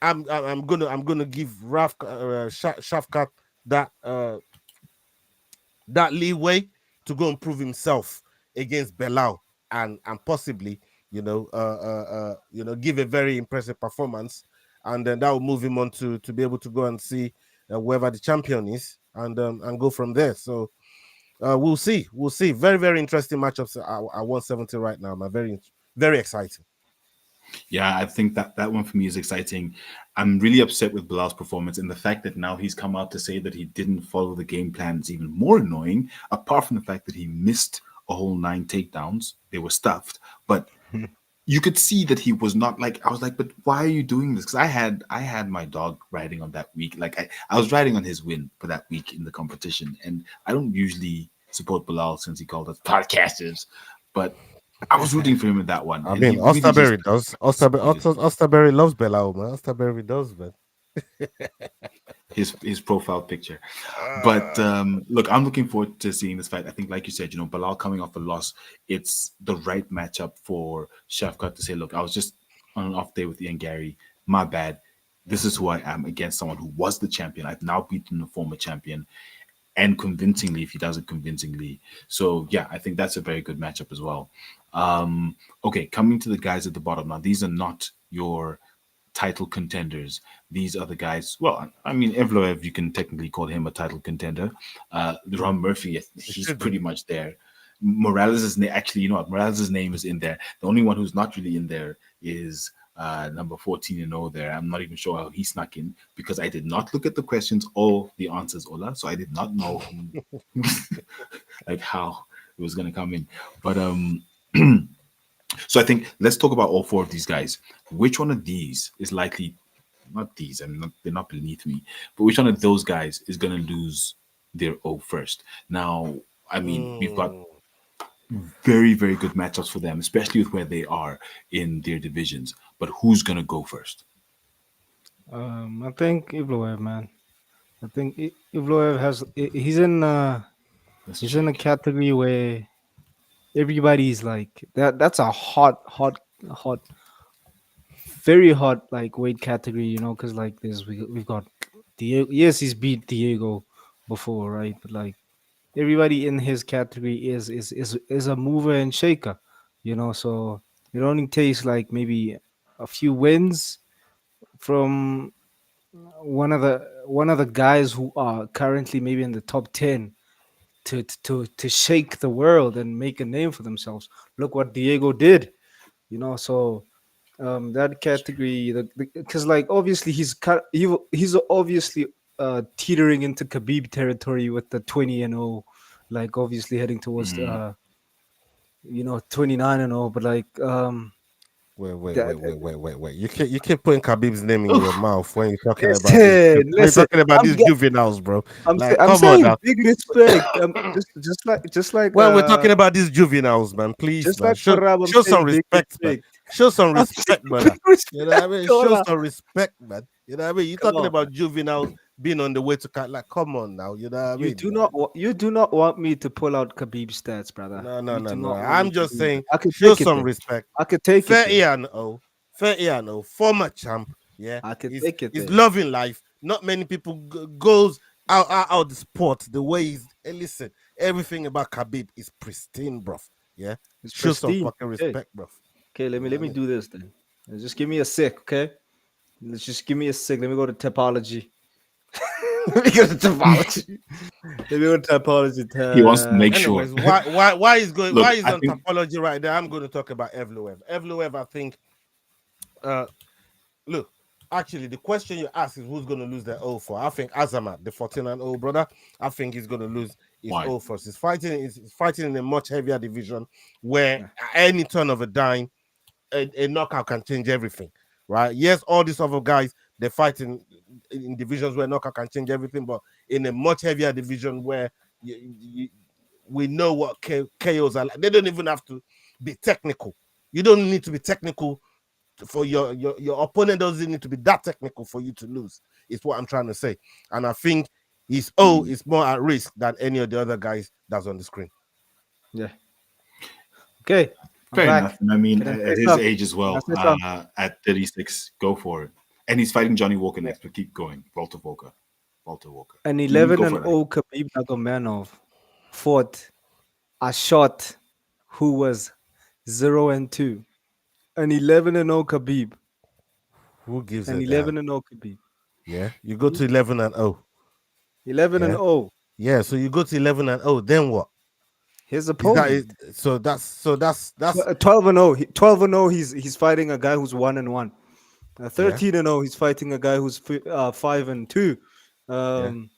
I'm gonna give Shafkat that that leeway to go and prove himself against Belal and possibly give a very impressive performance, and then that will move him on to be able to go and see whoever the champion is and go from there. So we'll see. Very very interesting matchups at 170 right now. Man, very exciting. Yeah, I think that that one for me is exciting. I'm really upset with Bilal's performance, and the fact that now he's come out to say that he didn't follow the game plan is even more annoying. Apart from the fact that he missed a whole 9 takedowns, they were stuffed. But you could see that he was not like, I was like, but why are you doing this? Because I had my dog riding on that week. Like I was riding on his win for that week in the competition, and I don't usually support Bilal since he called us podcasters, but I was rooting for him in that one, I and he mean, really just Osterberry does. disappointed. Osterberry loves Belal, man. Osterberry does, man. His profile picture. But Uh, look, I'm looking forward to seeing this fight. I think, like you said, Bilal coming off a loss, it's the right matchup for Shafkat to say, look, I was just on an off day with Ian Gary. My bad. This is who I am against someone who was the champion. I've now beaten the former champion and convincingly if he does it convincingly. So yeah, I think that's a very good matchup as well. Okay, coming to the guys at the bottom now. These are not your title contenders. These are the guys. Well, I mean, Evloev, you can technically call him a title contender. Ron Murphy, it he's should be. pretty much there. Morales' name, actually, you know what? Morales' name is in there. The only one who's not really in there is number 14 and 0 there. I'm not even sure how he snuck in because I did not look at the questions or the answers, Ola. So I did not know who, like how it was going to come in. But So I think let's talk about all four of these guys. Which one of these is likely, not these, I'm not, they're not beneath me, but which one of those guys is going to lose their O first? Now, I mean, we've got Mm. very, very good matchups for them, especially with where they are in their divisions. But who's going to go first? I think Ivloev, man. I think Ivloev has. Let's He's in a check. category where everybody's like that. That's a hot, very hot like weight category. Because like we've got Diego. Yes, he's beat Diego before, right? But like everybody in his category is a mover and shaker. So it only takes like maybe a few wins from one of the guys who are currently maybe in the top 10 to shake the world and make a name for themselves. Look what Diego did, so that category, because like obviously he's obviously teetering into Khabib territory with the 20-0, like obviously heading towards Mm. 29-0, but like that, Wait. You keep putting Khabib's name in your mouth when you're talking about this. When you're listen, talking about I'm these juveniles, bro. Like, I'm come on saying now. big respect. Just like When we're talking about these juveniles, man, please, just man, like show Parab, I'm show some saying big respect, man. respect. Show some I'm respect, saying big brother. You know what I respect. mean? Hold Show on. some respect, man. You know what I mean? You're Come talking on. about juveniles being on the way to cut. Like, come on now. You know what I mean, man? You do not want me to pull out Khabib's stats, brother. No, no, You no, do no. not want me I'm to just do that. saying, I could show take it some there. respect. I could take it Fair there. and oh, fair and oh, former champ, yeah, I could is take it is there. loving life. Not many people goes out the sport the way he's. Hey, listen, everything about Khabib is pristine, bruv. Yeah, It's show some pristine. fucking Okay. respect, bruv. Okay. Let You me know what let I me mean? do this then. Just give me a sec. Okay. Let's just give me a sec. Let me go to topology. Let me go to topology. Let me go to topology He wants to tab. make sure. Anyways, why is going? Look, Why is I on think topology right there? I'm going to talk about Evloev. Evloev, I think. Uh, Look, actually, the question you ask is who's going to lose their O for. I think Azamat, the 14-0 brother, I think he's going to lose his why. O first. He's fighting in a much heavier division where Yeah. at any turn of a dime, a knockout can change everything, right? Yes, all these other guys they're fighting in divisions where knockout can change everything, but in a much heavier division where we know what KOs are like. They don't even have to be technical. You don't need to be technical for your opponent doesn't need to be that technical for you to lose. Is what I'm trying to say. And I think his O Mm. is more at risk than any of the other guys that's on the screen. Yeah. Okay. I'm Fair enough. back. And I mean, Can I say at his something? age as Can I well, say something? at 36, go for it. And he's fighting Johnny Walker Yeah. next, but keep going. Walter Walker. Walter Walker. An Mm, 11 go and for it. 0 Khabib Nurmagomedov fought a shot who was 0 and 2. An 11 and 0 Khabib. Who gives An a 11 damn? and 0 Khabib. Yeah, you go Hmm? to 11-0. 11 and Yeah, 0. yeah. So you go to 11-0. Then what? His Is that it? opponent. So that's 12 and 0. 12 and 0. He's fighting a guy who's 1 and 1. yeah, 13 and 0. He's fighting a guy who's 5 and 2. yeah. Um,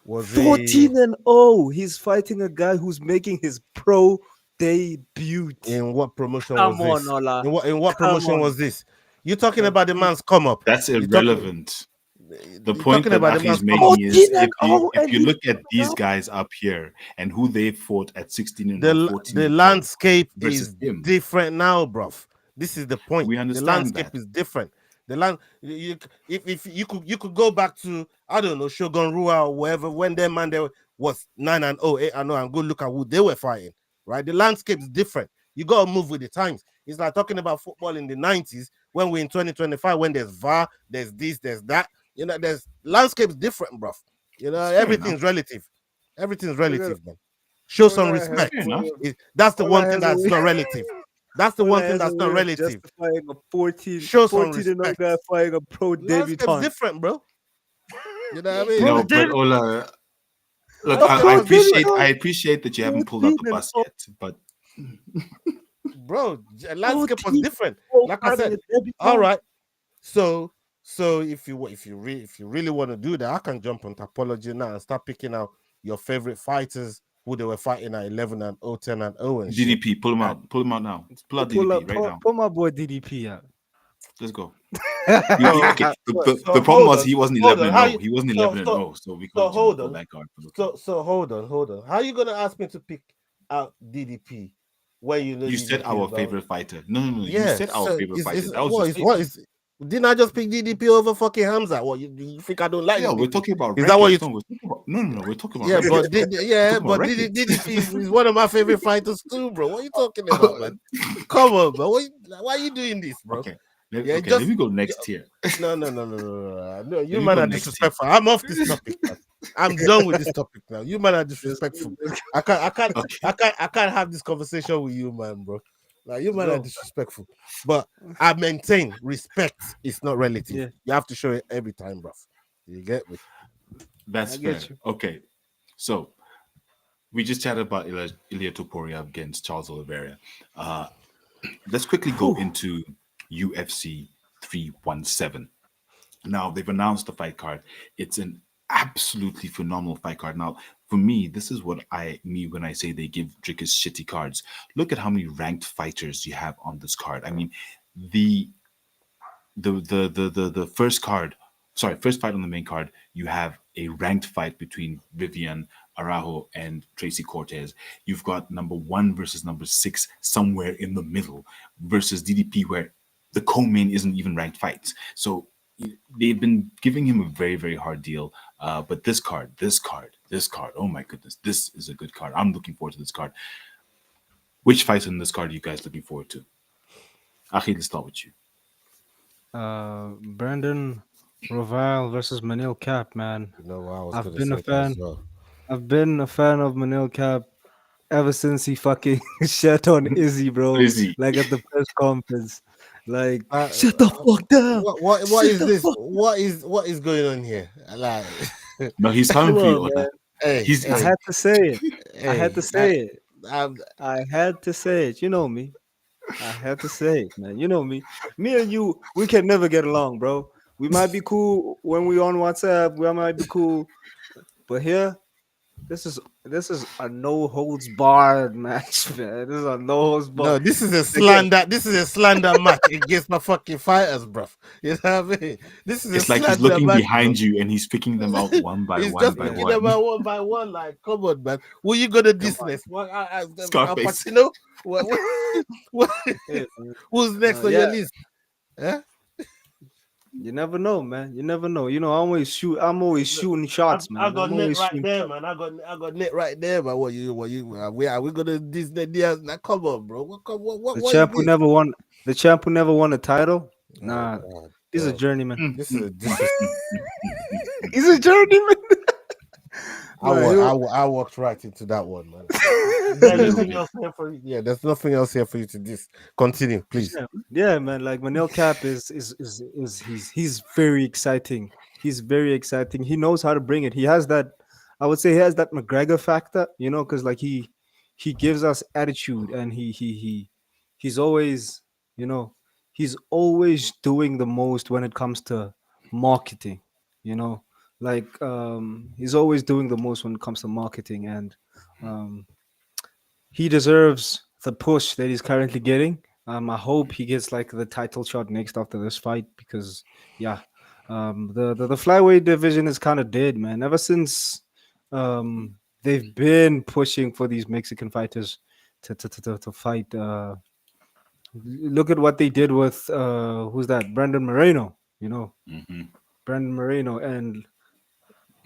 Was he 14 and 0. He's fighting a guy who's making his pro debut. in what promotion was Come on, this? Ola. In what Come promotion on. was this? You talking about the 13, man's come up? That's You talking irrelevant. The you point talking that about the Aki is man's come up? making 14 is and 0, if and you he's look at these guys up here and who they fought at 16 and 0, 14 The and 0 landscape versus is him, different now, bruv. This is the point. we The understand landscape that. is different. The land, if you could go back to I don't know Shogun Rua or wherever when their man there was 9-0, 8-0, and go look at who they were fighting. Right, the landscape is different. You gotta move with the times. It's like talking about football in the 90s when we're in 2025 when there's VAR, there's this, there's that. There's landscape's different, bruv. It's fair enough. Everything's relative. Everything's look at relative, man. Show some Ola has Fair respect. a way enough. of That's the Ola one thing has a that's way not relative. That's the Ola one thing has a that's not way of relative. justifying a 14 Show some 14 and 0 guy respect. fighting a pro Landscape's debutant. different, bro. You know what I mean? Pro No, but debut Ola, look, a Landscape I pro was appreciate different, I debutant appreciate that you haven't pulled out 14 the and bus 0 yet, but bro. Landscape was 14 different. 0 Like I fighting said, a all debutant. right. So, if you really want to do that, I can jump on topology now and start picking out your favorite fighters who they were fighting at 11-0, 10-0 and shit. DDP, pull him And out. Pull him out now. Pull out Pull DDP up, right now. pull my boy DDP out. Let's go. so, Okay. The so problem hold was on, he wasn't hold 11 on. and How 0. you He wasn't so 11 and so 0, so we so couldn't hold pull on. that card. But okay. So hold on. How you gonna ask me to pick out DDP when you know You said DDP our is out? favorite fighter. No. You Yeah. said our So favorite fighter. is That was your what statement. is? Didn't I just pick DDP over fucking Hamza? What you think I don't like Yeah, we're DDP? talking about Is that what you? rankings. No, we're talking about no. We're talking about Yeah, rankings, but bro. We're talking about rankings. DDP is one of my favorite fighters too, bro. What are you talking about, man? Come on, bro. Why are you doing this, bro? Okay. Yeah, Let just me go next tier. no. You Let me man go are next tier. disrespectful. I'm off this topic, man. I'm done with this topic now. You man are disrespectful. Okay. I can't have this conversation with you, man, bro. Like you man are Go. disrespectful. But I maintain respect is not relative. Yeah, You have to show it every time, bro. You get me? That's I fair. get you. Okay. So we just chatted about Ilya Topuria against Charles Oliveira. Uh, let's quickly go Whew. into UFC 317. Now they've announced the fight card. It's an absolutely phenomenal fight card. Now, for me, this is what I mean when I say they give Drickus shitty cards. Look at how many ranked fighters you have on this card. I mean, the the first card, sorry, first fight on the main card, you have a ranked fight between Vivian Arajo and Tracy Cortez. You've got number one versus number six somewhere in the middle versus DDP, where the co-main isn't even ranked fights. So they've been giving him a very, very hard deal. But this card, oh my goodness, this is a good card. I'm looking forward to this card. Which fights in this card are you guys looking forward to? Akhil, let's start with you. Brandon Roval versus Manil Cap, man. You know what I was I've gonna been a say that as fan. well. I've been a fan of Manil Cap ever since he fucking shut on Izzy, bro. Izzy. Like at the press conference. Like, Uh, shut the fuck down. what Shut is the this? fuck. What is going on here? Like, No, he's coming Come for you, on, Ola. man. hey, I He's hey, had to say it. I had to hey, say it. I'm, I had to say it. You know me. I had to say it, man. You know me. Me and you, we can never get along, bro. We might be cool when we on WhatsApp. We might be cool, but here, this is a no holds barred match, man. This is a no holds barred. no, this is a Again, slander. This is a slander match against my fucking fighters, bro. You know what I mean? This is a it's like he's slander looking match, bro. behind you and he's picking them out one by He's one just by yeah, picking them one. out one by one. Like, come on, man. Who you gonna come diss on. next? What? Al Scarface. Pacino? What? Hey, man. Who's next on your Yeah, list? Eh? you never know, man. You never know. You know, I'm always shooting shots, I man. got I'm net always right shooting there, shots. man. I got net right there, man. We gonna Disney Diaz? Now, come on, bro. The What is champ who this? never won. The champ who never won a title. Oh Nah, God, he's a bro. journeyman. This is a disrespect. He's a journeyman. Nah, he'll. I walked right into that one, man. Is there A little anything bit. else here for you? Yeah, there's nothing else here for you to dis. Continue, please. Yeah, man. Like Manel Cap is he's very exciting. He's very exciting. He knows how to bring it. He has that. I would say he has that McGregor factor, because like he gives us attitude, and he's always, you know, he's always doing the most when it comes to marketing. You know, like he's always doing the most when it comes to marketing, and um, he deserves the push that he's currently getting. I hope he gets like the title shot next after this fight because yeah, the flyweight division is kind of dead, man. Ever since they've been pushing for these Mexican fighters to fight. Look at what they did with who's that? Brandon Moreno. Hmm. Brandon Moreno and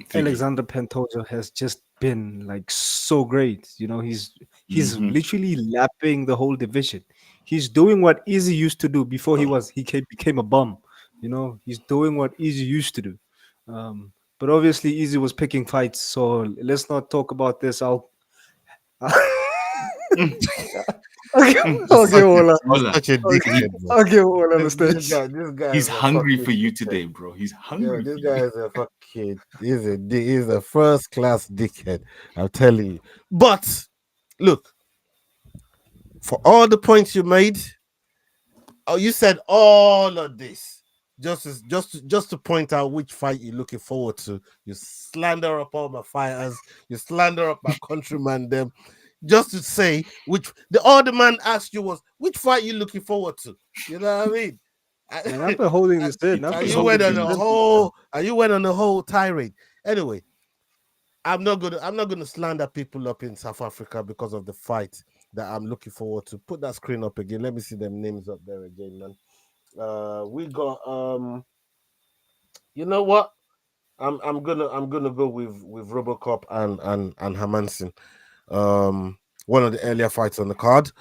Figgy. Alexander Pantoja has just been like so great. He's Hmm. literally lapping the whole division. He's doing what Easy used to do before became a bum. He's doing what Easy used to do. But obviously Easy was picking fights, so let's not talk about this. I'll give Ola. You're Ola, such a he, dickhead, bro. I'll give Ola the stage. This guy he's is a hungry fucking for you dickhead. today, bro. He's Yo, hungry this for guy you. is a fucking. He's a first class dickhead. I'm telling you. But look, for all the points you made, oh, you said all of this. just to point out which fight you're looking forward to. You slander up all my fighters, you slander up my countrymen, them just to say which the other man asked you was which fight you looking forward to. You know what I mean? Man, I've been holding And this in. I've It's and been it's you all went holding on this a been in. whole and you went on a whole tirade. Anyway, I'm not gonna slander people up in South Africa because of the fight that I'm looking forward to. Put that screen up again. Let me see them names up there again, man. We got you know what? I'm gonna go with Robocop and Hermanson. One of the earlier fights on the card.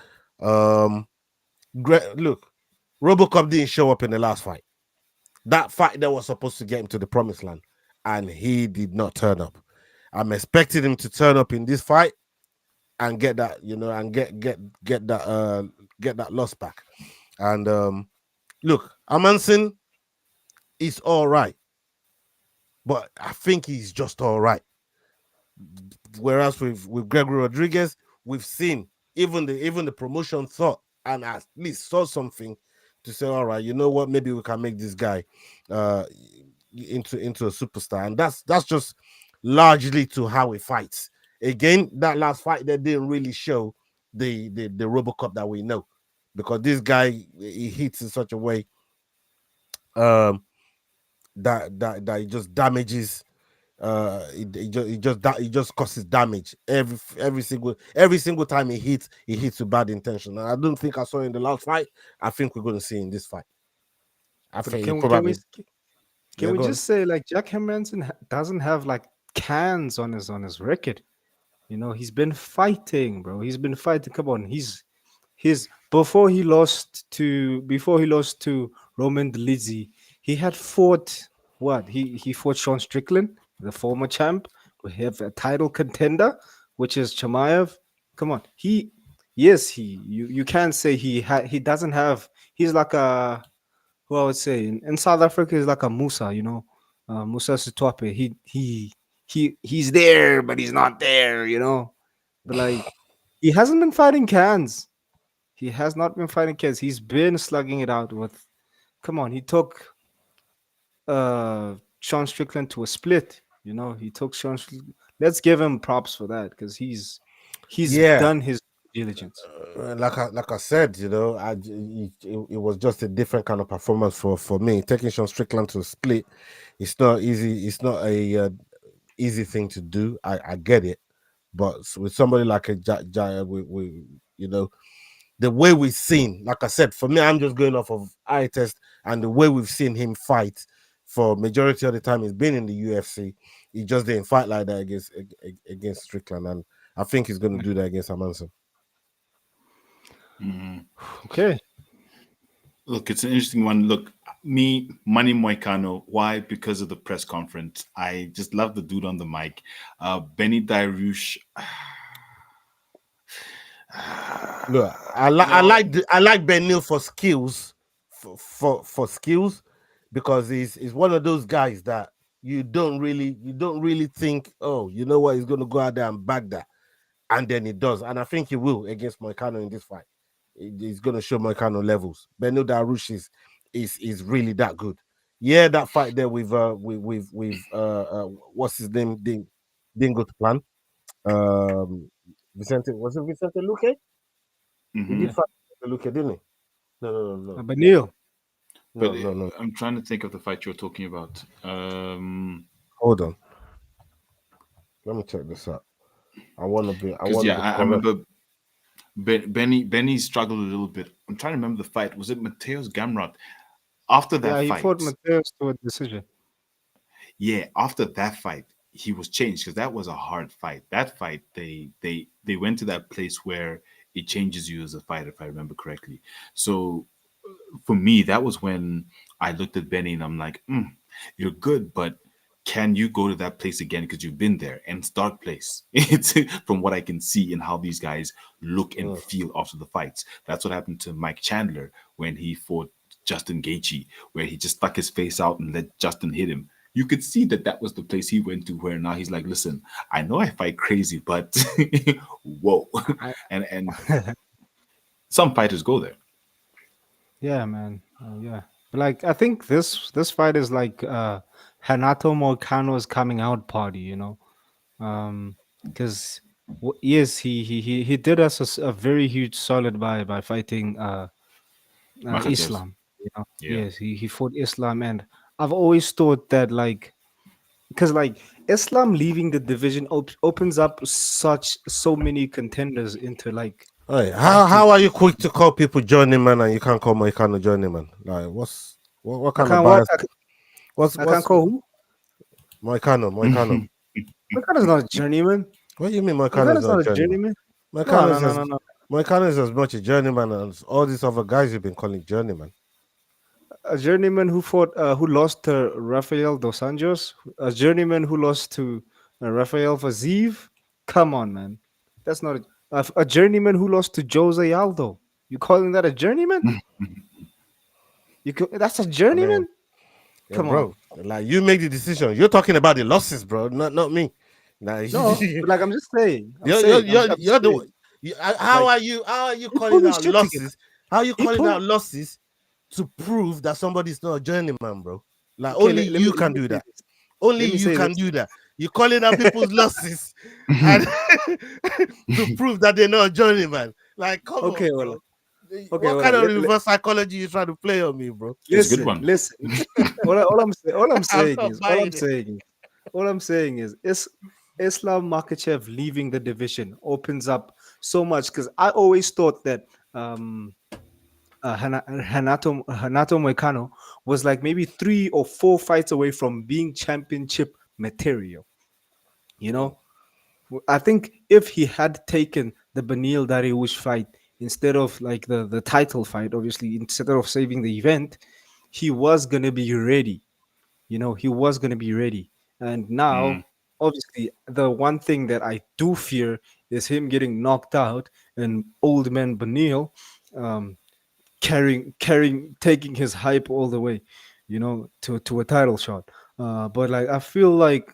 Um, look, Robocop didn't show up in the last fight. That fight that was supposed to get him to the promised land, and he did not turn up. I'm expecting him to turn up in this fight and get that, and get that loss back. And look, Hermanson is all right, but I think he's just all right. Whereas with Gregory Rodriguez, we've seen even the promotion thought and at least saw something to say, all right, you know what, maybe we can make this guy uh into a superstar, and that's just largely to how he fights. Again, that last fight that didn't really show the Robocop that we know, because this guy he hits in such a way um that he just damages it just causes damage every single time he hits with bad intention. And I don't think I saw in the last fight. I think we're going to see in this fight. I But think he can we probably. can Yeah, we go on. just say like Jack Hermanson doesn't have like cans on his record? You know, he's been fighting, bro. He's been fighting. Come on, he's before he lost to Roman Dolidze, he had fought what? He fought Sean Strickland, the former champ. We have a title contender, which is Chimaev. Come on, you can't say he doesn't have. He's like a, who I would say in South Africa is like a Musa, Musa Sitwape. He's there, but he's not there, But like he hasn't been fighting cans. He has not been fighting cans. He's been slugging it out with. Come on, he took Sean Strickland to a split. He took Let's give him props for that because he's Yeah, done his diligence. like I said, it was just a different kind of performance for me. Taking Sean Strickland to a split, it's not easy. It's not a easy thing to do. I get it, but with somebody like a we the way we've seen, like I said, for me, I'm just going off of eye test and the way we've seen him fight for majority of the time he's been in the UFC. He just didn't fight like that against Strickland, and I think he's going to do that against Amanson. Okay. Look, it's an interesting one. Look, me, Manny Moicano. Why? Because of the press conference. I just love the dude on the mic. Benny Dairouche. Look, You know, I like Ben Neal for skills, for skills, because he's one of those guys that you don't really think, oh, you know what, he's going to go out there and bag that, and then he does, and I think he will against Moicano in this fight. He's going to show Moicano levels. Benil Darush is really that good. Yeah, that fight there with what's his name didn't go to plan. Vicente, was it Vicente Luque? He hmm did Yeah. fight Vicente Luque, didn't he? No, no, no, no, But Neil, but no, no, no. I'm trying to think of the fight you're talking about. Hold on, let me check this out. I Because want to yeah, be I correct. remember Benny struggled a little bit. I'm trying to remember the fight. Was it Mateus Gamrot? After that yeah, he fought fight, Mateus to a decision. yeah, after that fight, he was changed because that was a hard fight. That fight, they went to that place where it changes you as a fighter, if I remember correctly. So for me, that was when I looked at Benny and I'm like, you're good, but can you go to that place again? Because you've been there and it's dark place. It's from what I can see and how these guys look and Mm. feel after the fights. That's what happened to Mike Chandler when he fought Justin Gaethje, where he just stuck his face out and let Justin hit him. You could see that that was the place he went to, where now he's like, listen, I know I fight crazy, but whoa, I, and some fighters go there. yeah, man. Yeah. Like I think this fight is like Hanato Moicano's coming out party, you know. Because yes, he did us a very huge solid by fighting Makhachev. Islam. You know, Yeah. yes, he fought Islam, and I've always thought that like because like Islam leaving the division opens up so many contenders into like Hey, fighting. how are you quick to call people journeyman and you can't call Moicano journeyman? Like, what I kind of can't what bias? I can't What's call who? Moicano? Moicano's not a journeyman. What do you mean Moicano is Moicano's not a not a journeyman? journeyman. No, Moicano no, is no, as no, no. Moicano is as much a journeyman as all these other guys you've been calling journeyman. A journeyman who fought, who lost to Rafael dos Anjos, a journeyman who lost to Rafael Vaziv. Come on, man, that's not a journeyman who lost to Jose Aldo. You calling that a journeyman? That's a I mean, journeyman. yeah, Come bro. on, Like you make the decision. You're talking about the losses, bro, not me. Nah, no, you're but like I'm just saying, I'm you're the saying, one. like How are you he pulled calling his out shit together. losses? How are you He calling pulled. out losses to prove that somebody's not a journeyman, bro? Like Okay, only you let can me do say that. this. Only Let me you say can this. do that. You're calling out people's losses and to prove that they're not a journeyman. Like, come Okay, on, well, bro. okay, What well, kind of reverse psychology you trying to play on me, bro? It's a good listen, one. listen. All I'm I'm saying not is, all I'm buying it. saying is, all I'm saying is Islam Makhachev leaving the division opens up so much because I always thought that Hanato Moicano was like maybe 3 or 4 fights away from being championship material. You Mm. know, I think if he had taken the Benil Dariush fight instead of like the title fight, obviously instead of saving the event, he was gonna be ready. You know, he was gonna be ready. And Mm. now, obviously, the one thing that I do fear is him getting knocked out and old man Benil um, taking his hype all the way, you know, to a title shot. But like I feel like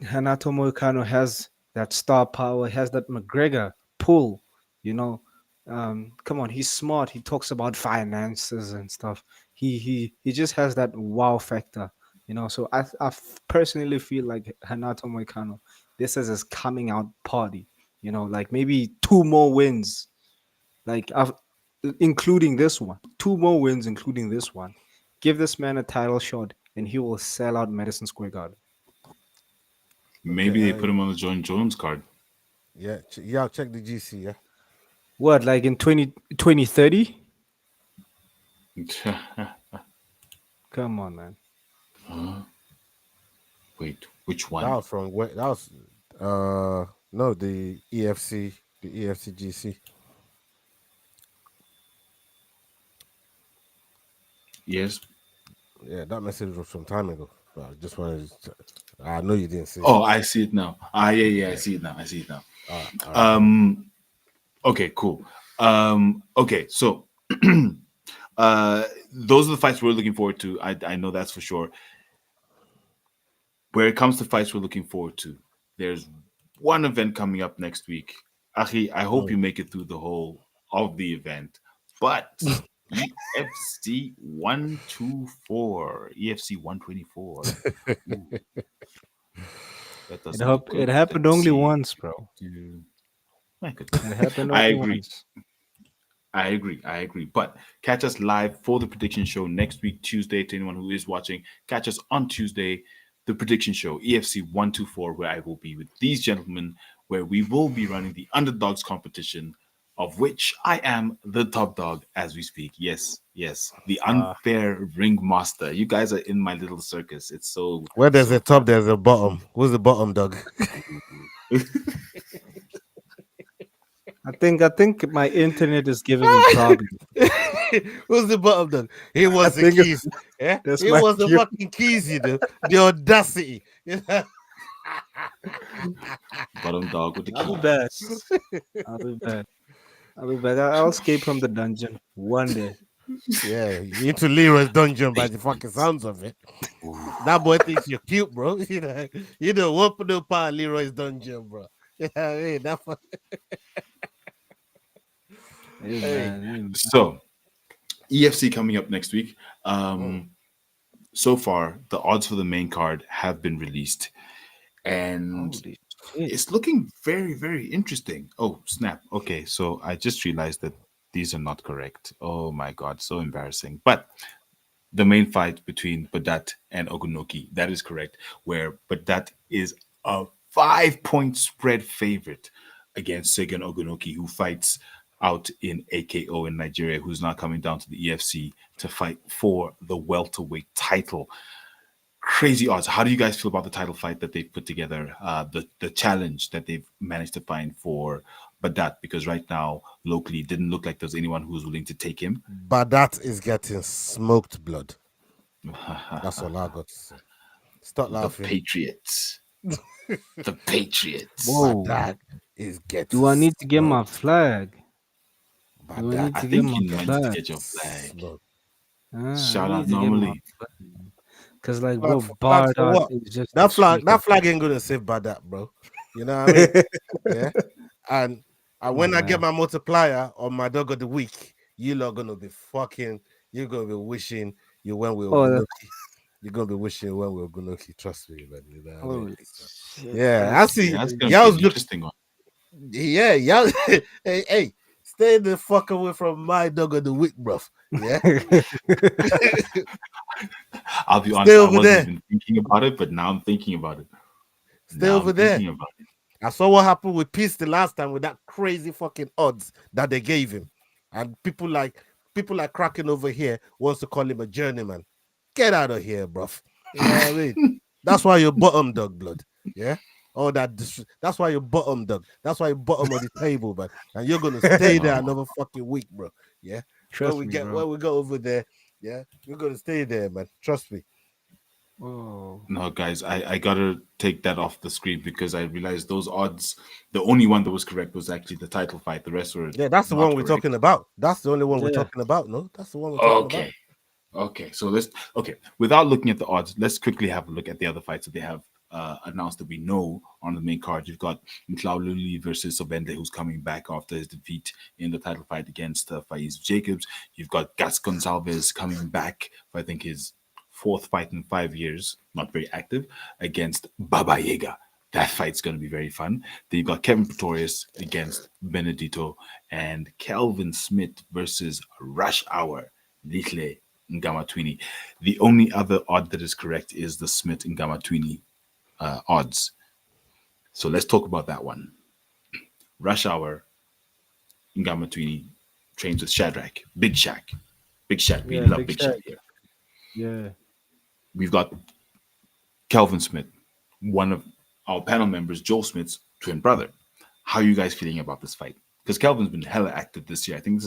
Hanato Moicano has that star power, has that McGregor pull, you know. Come on, he's smart. He talks about finances and stuff. He just has that wow factor, you know. So personally feel like Hanato Moicano, this is his coming out party, you know, like maybe 2 more wins, like including this one, 2 more wins, including this one. Give this man a title shot, and he will sell out Madison Square Garden. Okay, Maybe they put him on the John Jones card. yeah, yeah, check the GC, yeah. What, like in 2030? Come on, man. Wait, which That one? was from where that was no the EFC GC. Yes. Yeah, that message was from time ago. But I just wanted I know you didn't see it. Oh, I see it now. Yeah, yeah, I Yeah. see it now. I see it now. All right, cool. Um, okay, cool. Okay, so those are the fights we're looking forward to. I know that's for sure. Where it comes to fights we're looking forward to, there's one event coming up next week. Achi, I hope Mm. you make it through the whole of the event. But EFC 124, EFC 124. Ooh, that doesn't look It good. happened Let's only see. once, bro. My goodness. It happened I only agree. once. I agree. I agree. But catch us live for the prediction show next week, Tuesday. To anyone who is watching, catch us on Tuesday, the prediction show, EFC 124, where I will be with these gentlemen, where we will be running the underdogs competition, of which I am the top dog as we speak. Yes, yes, the Uh, unfair ringmaster. You guys are in my little circus. It's so, Where there's so a fun. top, there's a bottom. Who's the bottom dog? I think my internet is giving me problems. Who's the bottom dog? He I was the think keys. Yeah, that's he my was the cue. fucking keys, you know. The audacity. You know? Bottom dog with the I'll be back. keys. I'll be back. I'll be back. I'll escape from the dungeon one day. Yeah, you into Leroy's dungeon by the fucking sounds of it. That boy thinks you're cute, bro. You know, open the part of Leroy's dungeon, bro. Yeah, hey, that Hey hey. man, hey, man. So, EFC coming up next week. Oh, So far, the odds for the main card have been released, and Holy shit. it's looking very, very interesting. Oh, snap. Okay, so I just realized that these are not correct. Oh my god, so embarrassing. But the main fight between Badat and Ogunoki, that is correct, where Badat is a 5 point spread favorite against Segan Ogunoki, who fights out in AKO in Nigeria, who's now coming down to the EFC to fight for the welterweight title. Crazy odds. How do you guys feel about the title fight that they've put together? The challenge that they've managed to find for Badat, because right now locally it didn't look like there's anyone who was willing to take him. but that is getting smoked blood. That's all I got to say. Stop The laughing. Patriots. The Patriots. But Whoa. that is getting Do I need to get my smoked. flag? But Do I that need I to get think my you meant to flag? get your flag. smoked. I Shout out need to get my normally. flag. Cause like, Flag, bro, flag for Bardot what? is just a That flag, streaker. that flag ain't gonna save Badat, bro. You know what I mean? Yeah. And Oh when I get man. my multiplier on my dog of the week, you lot gonna be fucking. You're gonna be wishing you went with Oh, Ogunoki. You're gonna be wishing you went with Ogunoki. Trust me, man. You know what I mean? holy So, shit. yeah, I That's Yeah, see. that's gonna be an Y'all's look. interesting one. Yeah, y'all. Hey, stay the fuck away from my dog of the week, bruv. Yeah, I'll be stay honest, I over wasn't there. even thinking about it, but now I'm thinking about it. Stay Now I'm over there. thinking about it. I saw what happened with Peace the last time with that crazy fucking odds that they gave him, and people like cracking over here wants to call him a journeyman. Get out of here, bruv. You know what I mean? That's why you're bottom dog blood. Yeah. All that. That's why you're bottom dog. That's why you're bottom of the table, man. And you're gonna stay there Oh another fucking week, bro. Yeah. Trust me, bro. When we go over there, yeah, we're gonna stay there, man. Trust me. Oh. no, guys, I gotta take that off the screen because I realized those odds. The only one that was correct was actually the title fight. The rest were Yeah, that's the one not we're correct. talking about. That's the only one we're Yeah. talking about. No, that's the one we're talking about. Okay. Okay, so let's Without looking at the odds, let's quickly have a look at the other fights that they have announced that we know on the main card. You've got Mtlau Luli versus Sobende, who's coming back after his defeat in the title fight against Faiz Jacobs. You've got Gas Gonzalez coming back for I think his fourth fight in 5 years, not very active, against Baba Yaga. That fight's going to be very fun. Then you've got Kevin Pretorius against Benedito and Kelvin Smith versus Rush Hour. Litle Ngamatwini. The only other odd that is correct is the Smith Ngamatwini odds. So let's talk about that one. Rush Hour Ngamatwini trains with Shadrach, Big Shaq. Big Shaq. We Yeah, love Big Big Shaq Shaq. here. Yeah. We've got Kelvin Smith, one of our panel members, Joel Smith's twin brother. How are you guys feeling about this fight? Because Kelvin's been hella active this year. I think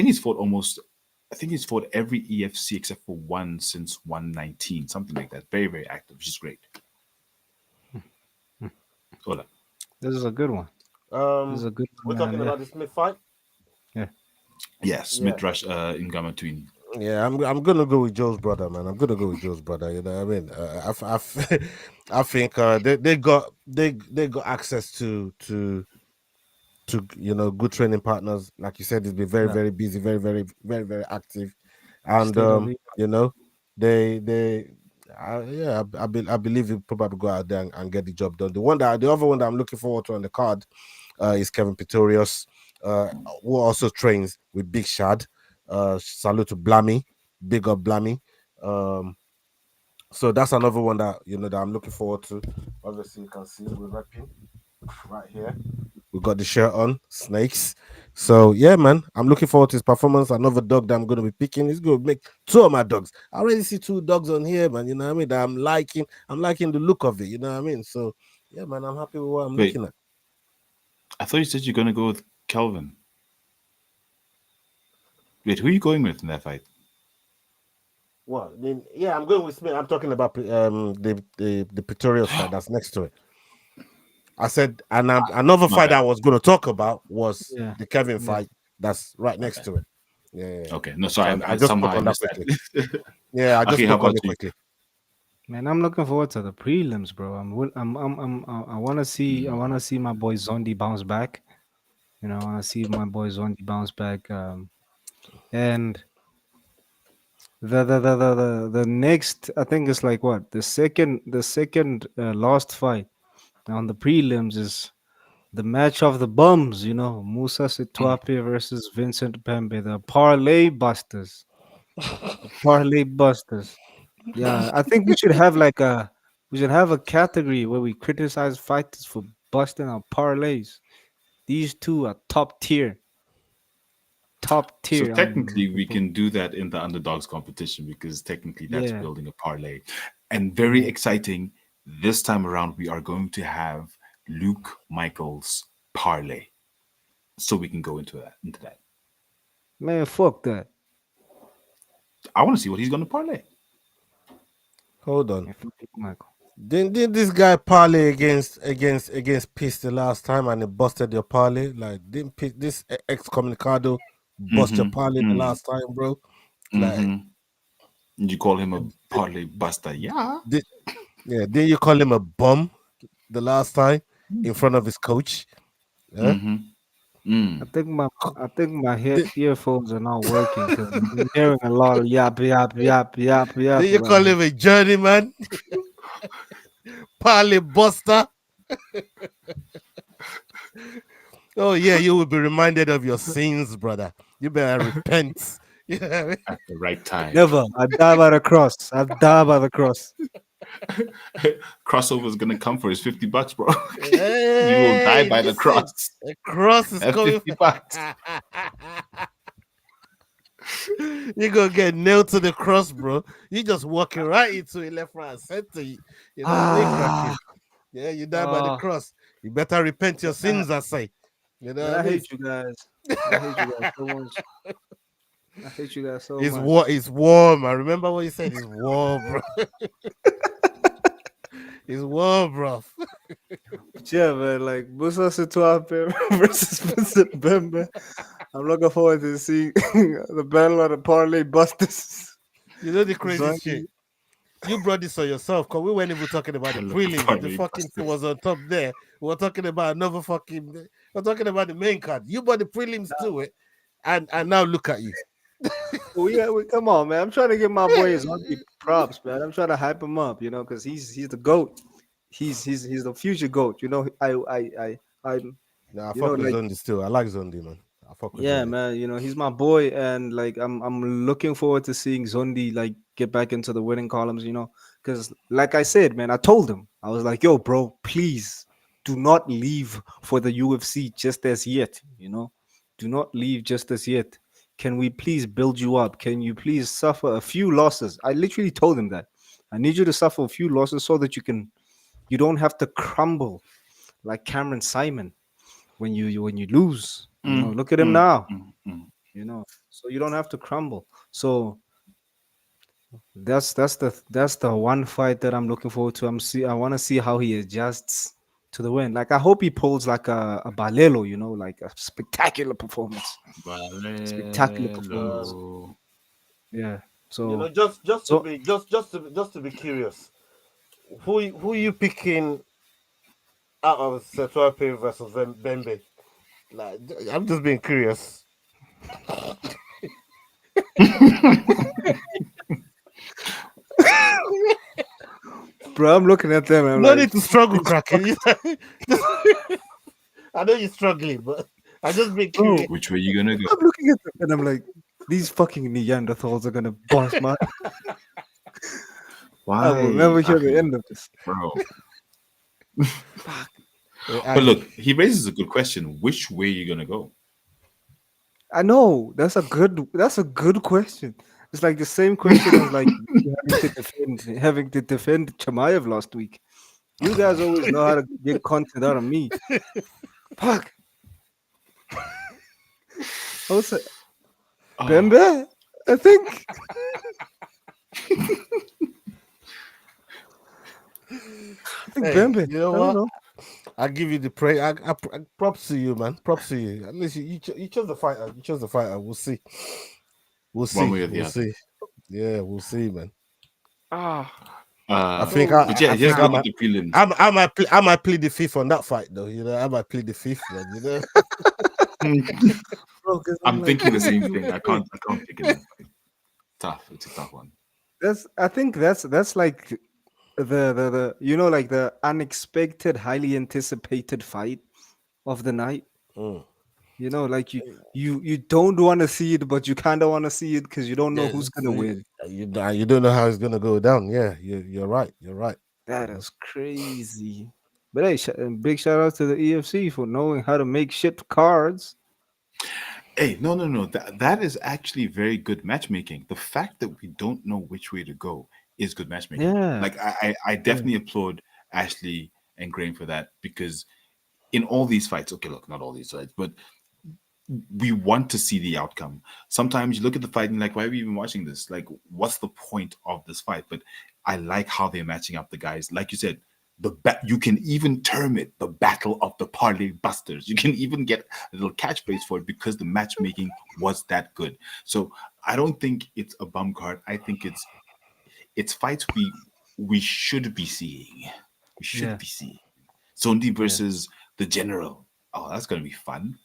he's fought almost, I think he's fought every EFC except for one since 119, something like that. Very, very active, which is great. Hola. This is a good one. This is a good We're one, man. talking Yeah. about the Smith fight. Yeah. Yeah, Yeah, Smith Rush in Gamatwini. yeah. I'm gonna go with Joe's brother, man. I'm gonna go with Joe's brother. You know what I mean? I think they got access to good training partners. Like you said, he's been very Yeah. very busy, very very very very active, and State of the you know they yeah I believe he'll probably go out there and get the job done. The other one that I'm looking forward to on the card is Kevin Pretorius, who also trains with Big Shad. Salute to Blammy, big up Blammy. Um, so that's another one that I'm looking forward to. Obviously, you can see we're repping right here. We got the shirt on, snakes. So yeah, man, I'm looking forward to his performance. Another dog that I'm gonna be picking. He's gonna make two of my dogs. I already see two dogs on here, man. You know what I mean? That I'm liking. I'm liking the look of it. You know what I mean? So yeah, man, I'm happy with what I'm Wait, looking at. I thought you said you're going to go with Kelvin. Wait, who are you going with in that fight? Well, then yeah, I'm going with Smith. I'm talking about the Pretorius fight that's next to it. I said, and another My fight bad. I was going to talk about was Yeah. the Kevin Yeah. fight that's right next Okay. to it. Yeah, yeah, yeah. Okay. No, So sorry. I I just somehow spoke I on that missed quickly. that. Yeah, I just Okay, how spoke on about it you? quickly. Man, I'm looking forward to the prelims, bro. I want to see. I want to see my boy Zondi bounce back. I want to see my boy Zondi bounce back. And The next, I think it's like what, the second last fight on the prelims is the match of the bums. Musa Sitwape versus Vincent Pembe, the parlay busters. The parlay busters. Yeah, I think we should have a category where we criticize fighters for busting our parlays. These two are top tier, top So tier. I'm technically, looking we for. can do that in the underdogs competition because technically that's Yeah, building a parlay. And very yeah. exciting, this time around, we are going to have Luke Michaels parlay. So we can go into that. Man, fuck that. I want to see what he's going to parlay. Hold on. Man, fuck Michael. Didn't this guy parlay against Peace the last time and he busted your parlay? Like didn't this excommunicado bust your parlay the Mm-hmm. last time, bro? Like Mm-hmm. You call him a parlay buster. Yeah. did yeah, didn't you call him a bum the last time in front of his coach? Yeah. Mm-hmm. Mm. I think my Did, earphones are not working because I'm hearing a lot of yap yap yap yap yap did you call around here. him a journeyman? Parlay buster? Oh yeah, you will be reminded of your sins, brother. You better repent. Yeah. At the right time. Never. I die by the cross. I die by the cross. Crossover is going to come for his $50, bro. You will die Hey, by the listen, cross. the cross is At coming. $50. You're gonna get nailed to the cross, bro. You just walking right into it left, right, and center. You know what I mean, Ah, cracking? Yeah, you die by the oh, cross. You better repent your man, sins, I say. You know man, what I I mean? hate you guys. I hate you guys so much. I hate you guys so It's much. It's warm. I remember what you said. It's warm, bro. It's warm, bro. But yeah, man, like Musa Sitwape versus Vincent Bembe. I'm looking forward to seeing the battle of the parlay busters. You know the crazy shit. Zombie. You brought this on yourself because we weren't even talking about the I love the prelims. The parlay fucking thing busters. was on top there. We were talking about another fucking. We're talking about the main card. You brought the prelims to it, and now look at you. We come on, man. I'm trying to give my boy his zombie props, man. I'm trying to hype him up, because he's the goat. He's the future goat. I'm Nah, I you know fuck with like Zondi still. I like Zondi, man. I fuck with Yeah, Zondi. man. He's my boy, and like I'm looking forward to seeing Zondi like get back into the winning columns. Because like I said, man, I told him I was like, "Yo, bro, please do not leave for the UFC just as yet. Do not leave just as yet. Can we please build you up? Can you please suffer a few losses?" I literally told him that. I need you to suffer a few losses so that you don't have to crumble like Cameron Simon when you lose. Mm, Look at him mm, now. mm, mm. So you don't have to crumble. So that's the one fight that I'm looking forward to. I want to see how he adjusts to the win. Like I hope he pulls like a Balelo, like a spectacular performance. Spectacular performance. Balelo. Yeah. You know, So just to so be just to be curious, who you picking out of Setuape versus Bembe? Like, I'm just being curious. bro, I'm looking at them and I'm No like, need to struggle, these cracking. fucking I know you're struggling, but I just been bro. curious. Which way you gonna go? I'm looking at them and I'm like, these fucking Neanderthals are gonna bust my. I will Why, never hear the Achi, end of this. bro? Fuck. But Aki, look, he raises a good question. Which way you gonna go? I know that's a good question. It's like the same question as like you having to defend Chamayev last week. You guys always know how to get content out of me. Fuck. I was like, Oh, Bembe, I think. I think hey, Bembe. you know I don't what? know. I give you the praise. Props to you, man. Props to you. At least you chose the fighter. You chose the fighter. We'll see. We'll one see. way or the We'll other. see. Yeah, we'll see, man. Ah, I think bro. But yeah, I here's think a look at the prelims. I might plead the fifth on that fight though. You know, I might plead the fifth, man. You know. Bro, because I'm I'm like, thinking the same thing. I can't pick in that fight. tough. It's a tough one. I think that's like the like the unexpected, highly anticipated fight of the night. Mm. Like you don't want to see it, but you kind of want to see it because you don't know Yeah, who's gonna win. you don't know how it's gonna go down. Yeah, you're right. You're right. You That know? is crazy. But hey, big shout out to the EFC for knowing how to make shit cards. Hey, no, no, no. That is actually very good matchmaking. The fact that we don't know which way to go is good matchmaking. Yeah, Like I yeah, definitely applaud Ashley and Graham for that because in all these fights, okay, look, not all these fights, but we want to see the outcome. Sometimes you look at the fight and you're like, why are we even watching this? Like, what's the point of this fight? But I like how they're matching up the guys. Like you said, you can even term it the battle of the parlay busters. You can even get a little catchphrase for it because the matchmaking was that good. So I don't think it's a bum card. I think it's fights we should be seeing. We should yeah, be seeing. Sondi yeah, versus the General. Oh, that's gonna be fun.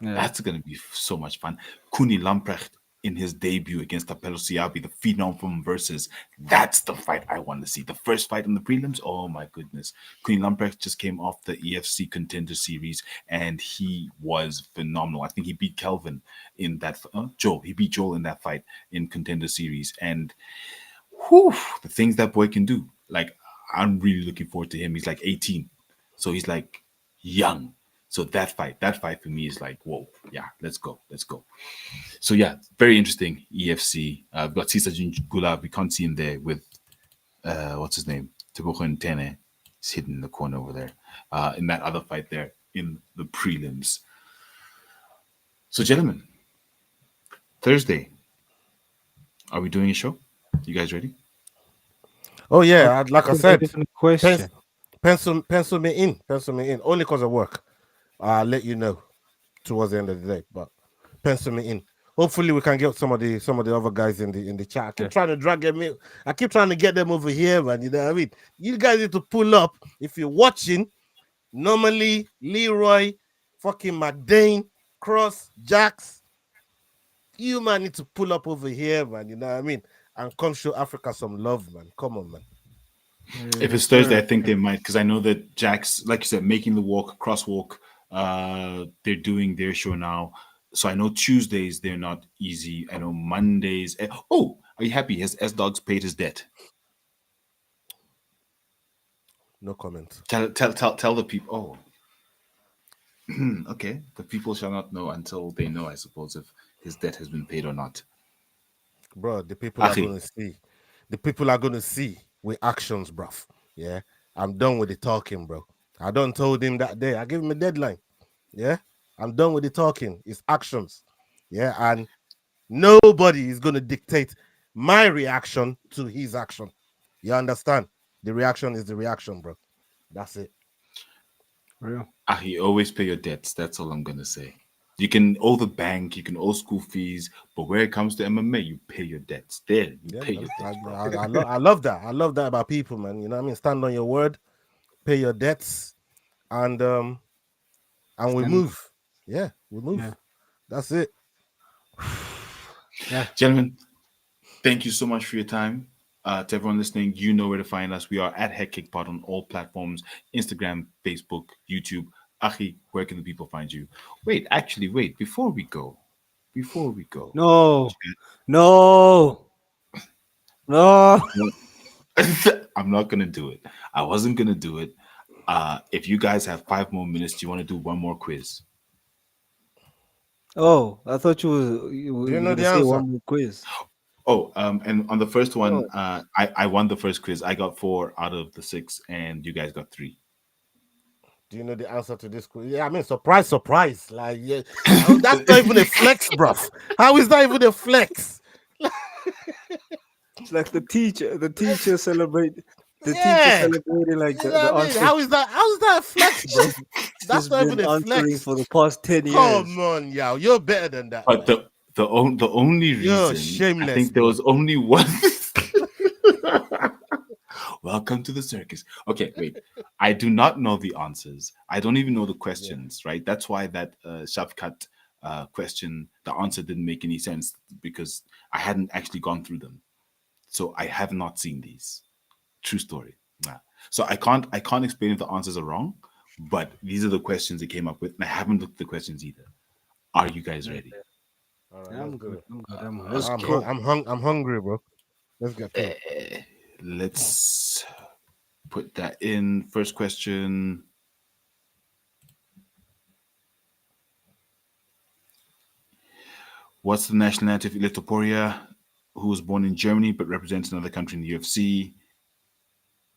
yeah. That's going to be so much fun. Kuni Lamprecht in his debut against Tapelo Siabi, the phenom from Versus. That's the fight I want to see. The first fight in the prelims. Oh my goodness. Kuni Lamprecht just came off the EFC Contender Series and he was phenomenal. I think he beat Kelvin in that. Joel. He beat Joel in that fight in Contender Series. And whew, the things that boy can do. Like, I'm really looking forward to him. He's like 18. So he's like young. So that fight for me is like, whoa, yeah, let's go, let's go. So yeah, very interesting. EFC. We've got Sisa Gula. We can't see him there with what's his name, Tebogo and Tene. He's hidden in the corner over there. In that other fight there in the prelims. So gentlemen, Thursday, are we doing a show? You guys ready? Oh Oh, yeah, like I that's a very said, different question. pens- pencil me in. Only because of work. I'll let you know towards the end of the day, but pencil me in. Hopefully, we can get some of the other guys in the chat. I keep Yeah, trying to drag them in. I keep trying to get them over here, man. You know what I mean? You guys need to pull up if you're watching. Normally, Leroy, fucking McDane, Cross, Jax. You man need to pull up over here, man. You know what I mean? And come show Africa some love, man. Come on, man. If yes, it's Thursday, I sir. think they might because I know that Jack's, like you said, making the walk, crosswalk. They're doing their show now, so I know Tuesdays they're not easy. I know Mondays. Oh, are you happy? Has S Dogs paid his debt? No comment. Tell the people. Oh, okay. The people shall not know until they know. I suppose if his debt has been paid or not. Bro, the people are Achi, gonna see. The people are gonna see with actions, bruv. Yeah. I'm done with the talking, bro. I done told him that day. I gave him a deadline. Yeah. I'm done with the talking. It's actions. Yeah. And nobody is gonna dictate my reaction to his action. You understand? The reaction is the reaction, bro. That's it. Real. Achi, always pay your debts. That's all I'm gonna say. You can owe the bank, you can owe school fees, but where it comes to MMA, you pay your debts. There, you Yeah, pay man. your debts, bro. I love that. I love that about people, man. You know what I mean? Stand on your word, pay your debts, and we Stand. move. Yeah, we move. Yeah, That's it. yeah. Gentlemen, thank you so much for your time. To everyone listening, you know where to find us. We are at HeadkickPod on all platforms: Instagram, Facebook, YouTube. Achi, where can the people find you? Wait, actually, wait. Before we go, No, no, no. I'm not gonna do it. I wasn't gonna do it. If you guys have 5 more minutes, do you want to do one more quiz? Oh, I thought you Do you were know gonna the say answer? one more quiz. Oh, and on the first one, Oh, I won the first quiz. I got 4 out of the 6, and you guys got 3. Do you know the answer to this? Yeah, I mean, surprise, surprise. Like, yeah, that's not even a flex, bruv. How is that even a flex? it's like the teacher. The Like, teacher celebrate. The teacher yeah, celebrating like you know the what I mean? answer How is that a flex, bro? That's she's not even been a answering flex. for the past 10 years. Come on, yo, you're better than that, But man. the only You're reason I shameless, think there bro. was only one. Welcome to the circus. Okay, wait. I do not know the answers. I don't even know the Yeah, questions. Right. That's why that Shafkat question, the answer didn't make any sense because I hadn't actually gone through them, so I have not seen these. True story. Nah. So I can't explain if the answers are wrong, but these are the questions they came up with, and I haven't looked at the questions either. Are you guys Yeah, ready? All right, yeah, let's I'm do good. it. I'm good. I'm good. Let's I'm Okay. hu- go. I'm hung I'm hungry, bro. Let's get to it. Let's put that in. First question. What's the nationality of Ilitoporia, who was born in Germany but represents another country in the UFC?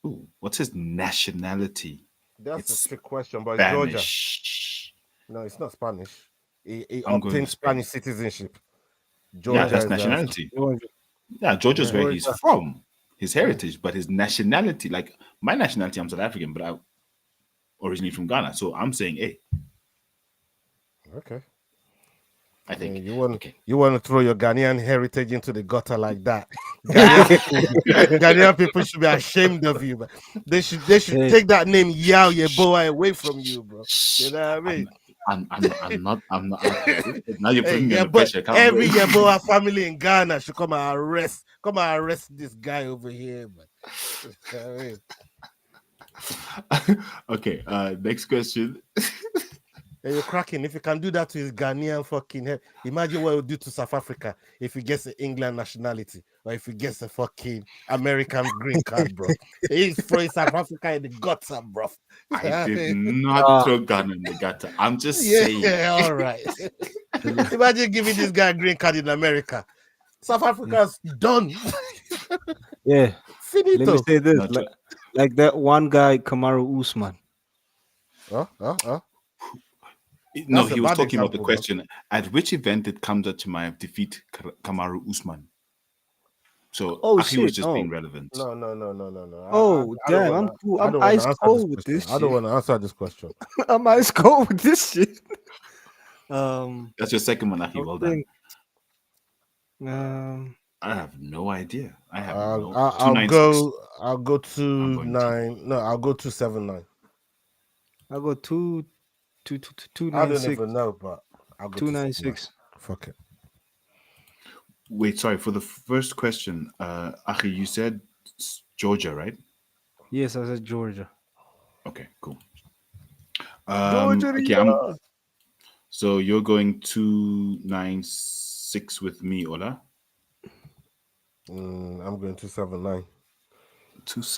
Ooh, what's his nationality? That's a It's trick question, but it's Georgia. Spanish. No, it's not Spanish. He I'm going obtained with Spanish. Spanish citizenship. Yeah, Georgia that's is nationality. Georgia. Yeah, Georgia's where yeah, he's Georgia. from, his yeah. heritage, but his nationality, like my nationality, I'm South African, but I originally from Ghana. So I'm saying, hey, Okay. I I think, mean, okay. you want to throw your Ghanaian heritage into the gutter like that? Ghanaian people, Ghanaian people should be ashamed of you, but they should Hey, take that name Yao Shh, Yeboah away from you, bro. You shh. know what I mean? I'm not. Now you're Hey, putting me yeah, under but pressure. I can't every wait. Yeboah family in Ghana should come and arrest this guy over here, man. You know what I mean? Okay, next question. Hey, you're cracking. If you can do that to his Ghanaian fucking head, imagine what it would do to South Africa if he gets the England nationality or if he gets a fucking American green card, bro. He's throwing South Africa in the gutter, bro. I did not uh, throw Ghana in the gutter. I'm just Yeah, saying. all right. Imagine giving this guy a green card in America. South Africa's done. yeah. Let me Finito. say this, Not like that one guy, Kamaru Usman. Oh. no, That's a he was bad talking about the example, bro. question at which event did Kamza Chimaev defeat Kamaru Usman? So Oh Aki was shit! just Oh, being relevant. No. oh, I don't damn! wanna I'm cool. I I'm don't wanna ice answer this cold with question. this I don't shit. wanna answer this question. I'm ice cold with this shit. Um, That's your second one, Aki. I Well done. think. Um, I have no idea. I have I'll, no I'll two I'll nine six. go. I'll go I'm to going to. nine. No, I'll go to 7-9. I go two I nine don't six even know, but I'll go two to nine 7-9. six. Fuck it. Wait, sorry for the first question. Aki, you said Georgia, right? Yes, I said Georgia. Okay, cool. Georgia, Okay, so you're going 296 with me, Ola. I'm going to 7-9.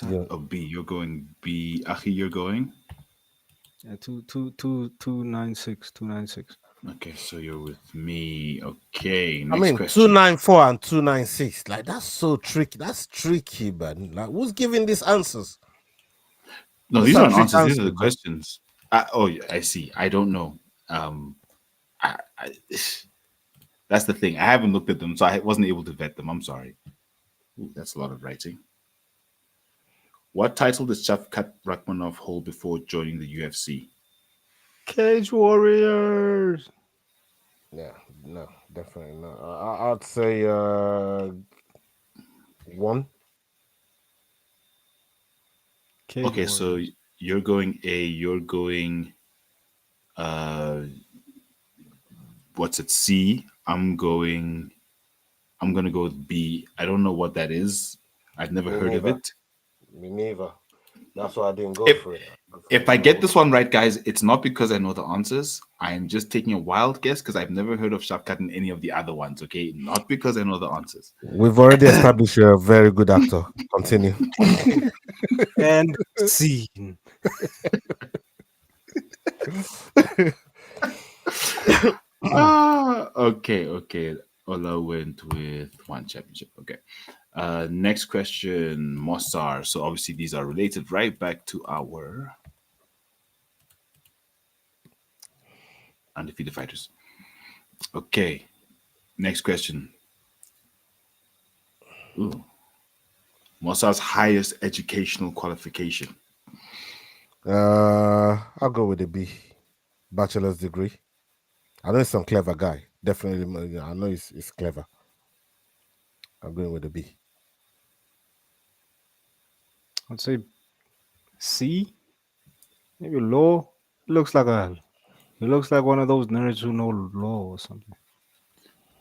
Yeah. Oh, B. You're going B. Aki, you're going. yeah, two nine six. Okay, so you're with me. Okay, I next mean, question. 294 and 296. Like that's so tricky. That's tricky, man. Like who's giving these answers? No, These these are aren't trick answers. These are the answers, man. questions. Oh, yeah, I see. I don't know. Um, I that's the thing. I haven't looked at them, so I wasn't able to vet them. I'm sorry. Ooh, that's a lot of writing. What title did Shavkat Rakhmonov hold before joining the UFC? Cage Warriors. Yeah, no, definitely not. I'd say one. Cage Okay, so Warriors. you're going A. You're going. Uh, what's it? C. I'm going. I'm gonna go with B. I don't know what that is. I've never Me heard of neither. it. Me neither. That's why I didn't go If for it. Go for if it. I I get would. this one right, guys, it's not because I know the answers. I am just taking a wild guess because I've never heard of Shavkat in any of the other ones. Okay, not because I know the answers. We've already established you're a very good actor. Continue. And scene. Okay. Ola went with one championship. Okay. Next question, Mossar. So obviously these are related right back to our undefeated fighters. Okay. Next question. Ooh. Mossar's highest educational qualification. I'll go with a B. Bachelor's degree. I know he's some clever guy. Definitely, I know he's clever. I'm going with a B. I'd say C. Maybe law. Looks like a. He looks like one of those nerds who know law or something.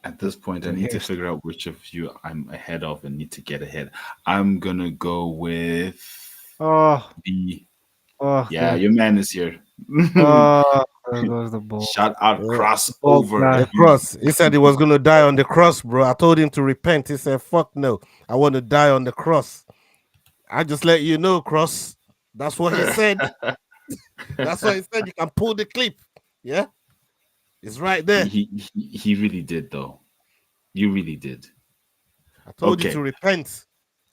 At this point, I The need to hair. figure out which of you I'm ahead of and need to get ahead. I'm gonna go with Oh, the. oh, Yeah, your man is here. oh, there goes the ball. Shout out Yeah. Ball crossover. The guy. cross. He said he was gonna die on the cross, bro. I told him to repent. He said, "Fuck no, I want to die on the cross." I just let you know, cross. That's what he said. That's what he said. You can pull the clip. Yeah, it's right there. He really did though. You really did. I told you to Okay. repent.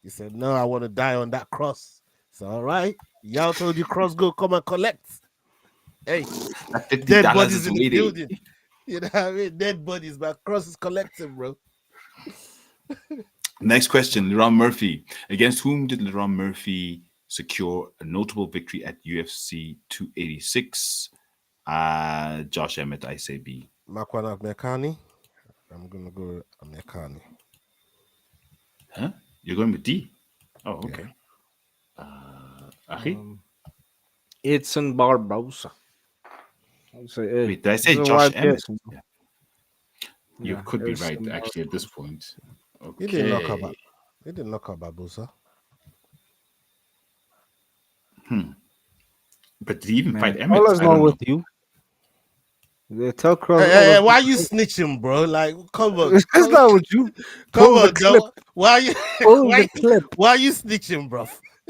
He said, "No, I want to die on that cross." It's all right. Y'all told you cross go come and collect. Hey, That fifty dead dollars bodies is in the waiting. building. You know what I mean? Dead bodies, but cross is collecting, bro. Next question, Leron Murphy. Against whom did Leron Murphy secure a notable victory at UFC 286? Josh Emmett, I say B. Makwana Mekani. I'm gonna go Mekani. Huh? You're going with D? Oh, Yeah. okay. Achi? Edson Barbosa. I would say, hey, Wait, did I this is say a Josh wild Emmett? guess. Yeah. You Yeah, could be right, Edson actually, at this Barbosa. point. He didn't knock out. Okay. He didn't knock out Babusa. But did he even Man, fight Emmett? Ola's I not don't with know. you. They tell Hey, Cross hey, hey, Ola's why you snitching, bro? Like, come on, it's not with you. come Pull the on, clip. though. Why you, Pull why, the clip. why you snitching, bro?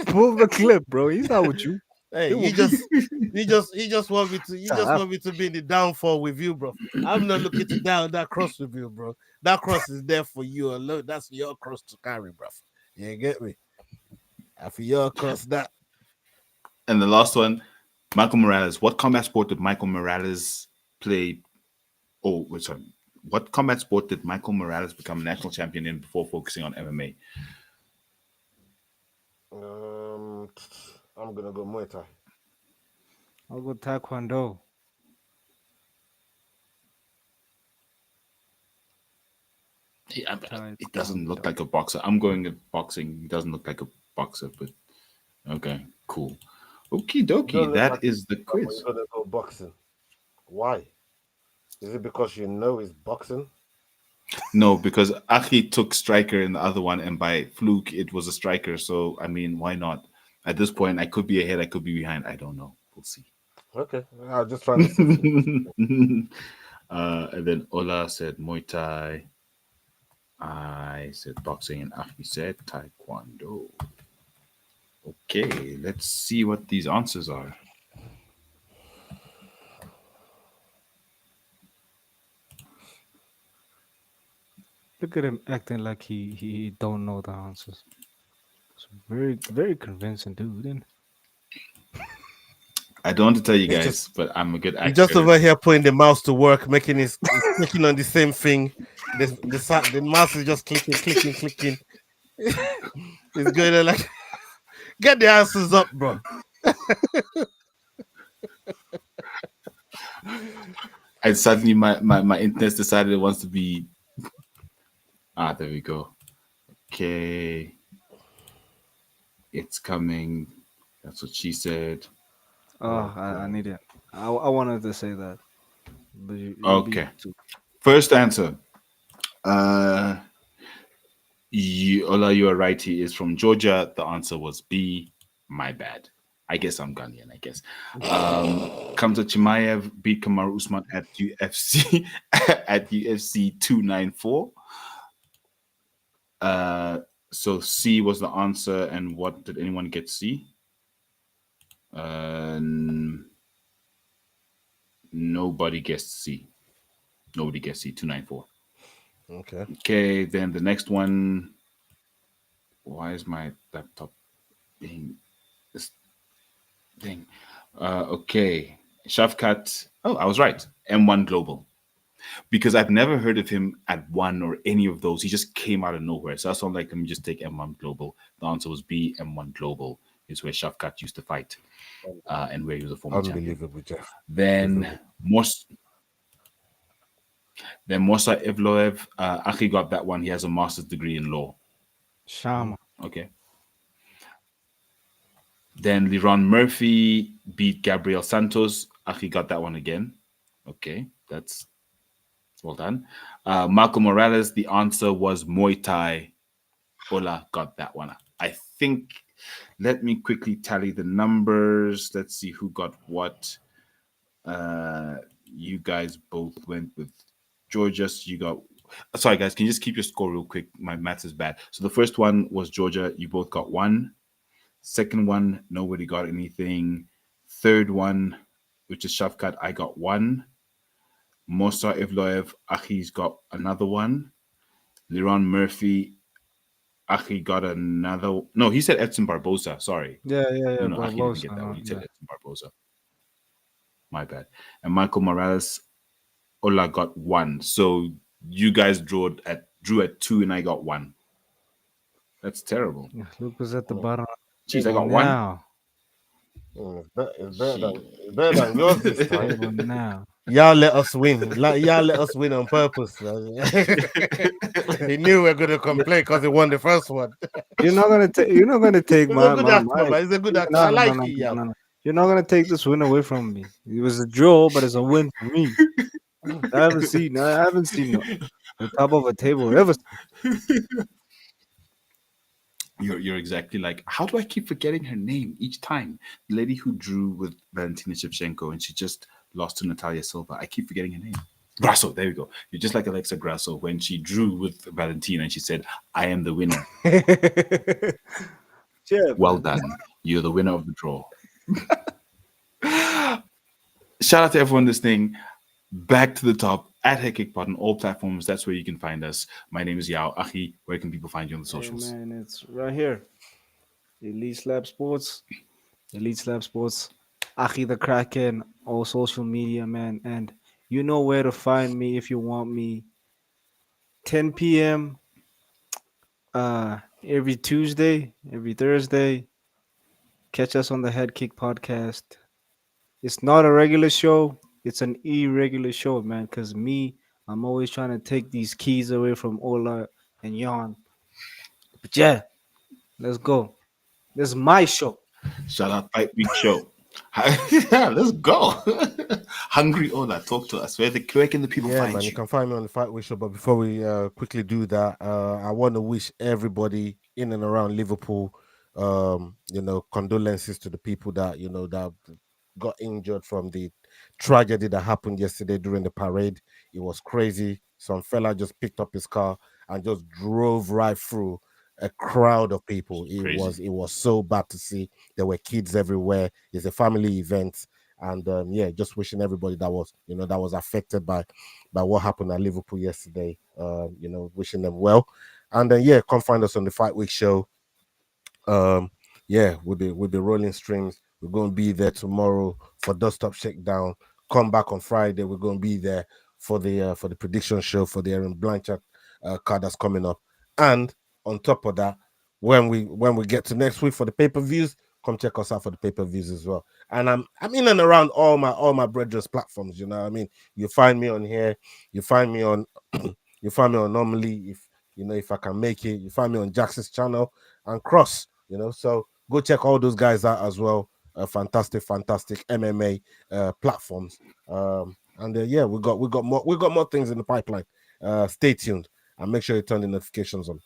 Pull the clip, bro. He's not with you. Hey, It will you just want me to, you just stop. want me to be in the downfall with you, bro. I'm not looking to down that cross with you, bro. That cross is there for you alone. That's your cross to carry, bro. You get me? After your cross, that And the last one, Michael Morales. What combat sport did Michael Morales play? Oh, wait, sorry. What combat sport did Michael Morales become national champion in before focusing on MMA? um, I'm gonna go Muay Thai. I'll go Taekwondo. It doesn't look Taekwondo. like a boxer. I'm going at boxing. It doesn't look like a boxer, but okay, cool. Okie You don't dokie. look That like is the but you're quiz. gonna go boxing. Why? Is it because you know it's boxing? No, because Aki took striker in the other one, and by fluke, it was a striker. So, I mean, why not? At this point, I could be ahead, I could be behind. I don't know. We'll see. Okay, I was just trying to see. And then Ola said Muay Thai. I said boxing, and Aki said Taekwondo. Okay, let's see what these answers are. Look at him acting like he don't know the answers. It's very convincing, dude. Isn't I don't want to tell you He's just guys, but I'm a good he's just actor. over here putting the mouse to work, making he's clicking on the same thing. The mouse is just clicking, clicking, clicking. It's going on like get the answers up, bro. And suddenly my internet decided it wants to be. There we go. Okay, it's coming. That's what she said. Oh, I need it. I wanted to say that, but you beat Okay. me too. First answer. Uh, Ola, you are right. He is from Georgia. The answer was B. My bad. I guess I'm Ghanaian. I guess. Kamza Chimaev beat Kamaru Usman at UFC at UFC 294. So C was the answer, and what did anyone get C? Nobody guessed C. Nobody guessed C. 294. Okay. Okay, then the next one. Why is my laptop being this thing? Okay, Shafkat. Oh, I was right. M1 Global. Because I've never heard of him at one or any of those. He just came out of nowhere. So that's why I'm like, let me just take M1 Global. The answer was B. M1 Global is where Shafkat used to fight, and where he was a former champion. Unbelievable, Jeff. Then Mos then Mosa Evloev, Aki got that one. He has a master's degree in law. Shama. Okay. Then Liron Murphy beat Gabriel Santos. Aki got that one again. Okay, that's Well done. Marco Morales, the answer was Muay Thai. Ola got that one. I think, let me quickly tally the numbers. Let's see who got what. Uh, you guys both went with Georgia. So you got. Sorry, guys. Can you just keep your score real quick? My math is bad. So the first one was Georgia. You both got one. Second one, nobody got anything. Third one, which is Shafkat, I got one. Mosa Evloev, Achi's got another one. Liron Murphy, Achi got another. No, he said Edson Barbosa. Sorry. Yeah, No, Achi didn't Barbosa. get that one. He said Yeah. Edson Barbosa. My bad. And Michael Morales, Ola got one. So you guys drew at two, and I got one. That's terrible. Yeah, Luke was at the Mm, bottom of the Jeez, I table got one. now. Shit. it's better than yours this time. Table now. Y'all let us win. Like y'all let us win on purpose. He knew we are gonna complain because he won the first one. You're not gonna take. You're not gonna take He's a my good my actor, my. man. He's a good actor. No, I no, no, like no, it, no, yeah. no, no. You're not gonna take this win away from me. It was a draw, but it's a win for me. I haven't seen the top of a table ever. You're exactly like, how do I keep forgetting her name each time? The lady who drew with Valentina Shevchenko and she just lost to Natalia Silva. I keep forgetting her name. Grasso, there we go. You're just like Alexa Grasso when she drew with Valentina and she said, I am the winner. Yeah, Well man. done. You're the winner of the draw. Shout out to everyone listening. Back to the top at HeadkickPod on all platforms. That's where you can find us. My name is Yao. Achi, where can people find you on the Hey socials? man, it's right here. Elite Slab Sports. Elite Slab Sports. Achi the Kraken. All social media, man. And you know where to find me if you want me. 10 p.m. Every Tuesday, every Thursday. Catch us on the Head Kick podcast. It's not a regular show. It's an irregular show, man. Cause me, I'm always trying to take these keys away from Ola and Jan. But yeah, let's go. This is my show. Shout out Fight Week Show. Yeah, let's go. Hungry Ola, talk to us. Where can the people Yeah, find man, you you? can find me on the Fight Week Show. But before we quickly do that, I want to wish everybody in and around Liverpool, condolences to the people that that got injured from the tragedy that happened yesterday during the parade. It was crazy. Some fella just picked up his car and just drove right through a crowd of people. It Crazy. was it was so bad to see. There were kids everywhere. It's a family event, and yeah, just wishing everybody that was affected by what happened at Liverpool yesterday. Wishing them well, and then yeah, come find us on the Fight Week show. Um, yeah, with the rolling streams, we're going to be there tomorrow for Dust Up Shakedown. Come back on Friday. We're going to be there for the prediction show for the Aaron Blanchard card that's coming up. And on top of that, when we get to next week for the pay-per-views, come check us out for the pay-per-views as well. And I'm in and around all my brethren's platforms. You know what I mean? You find me on here. You find me on you find me on normally if I can make it. You find me on Jackson's channel and Cross. So go check all those guys out as well. Fantastic MMA platforms. And yeah, we got more things in the pipeline. Stay tuned and make sure you turn the notifications on.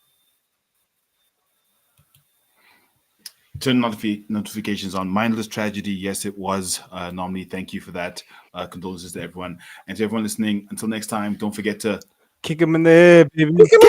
Turn notifications on. Mindless tragedy. Yes, it was. Normally, thank you for that. Condolences to everyone. And to everyone listening, until next time, don't forget to Kick him in the head, baby.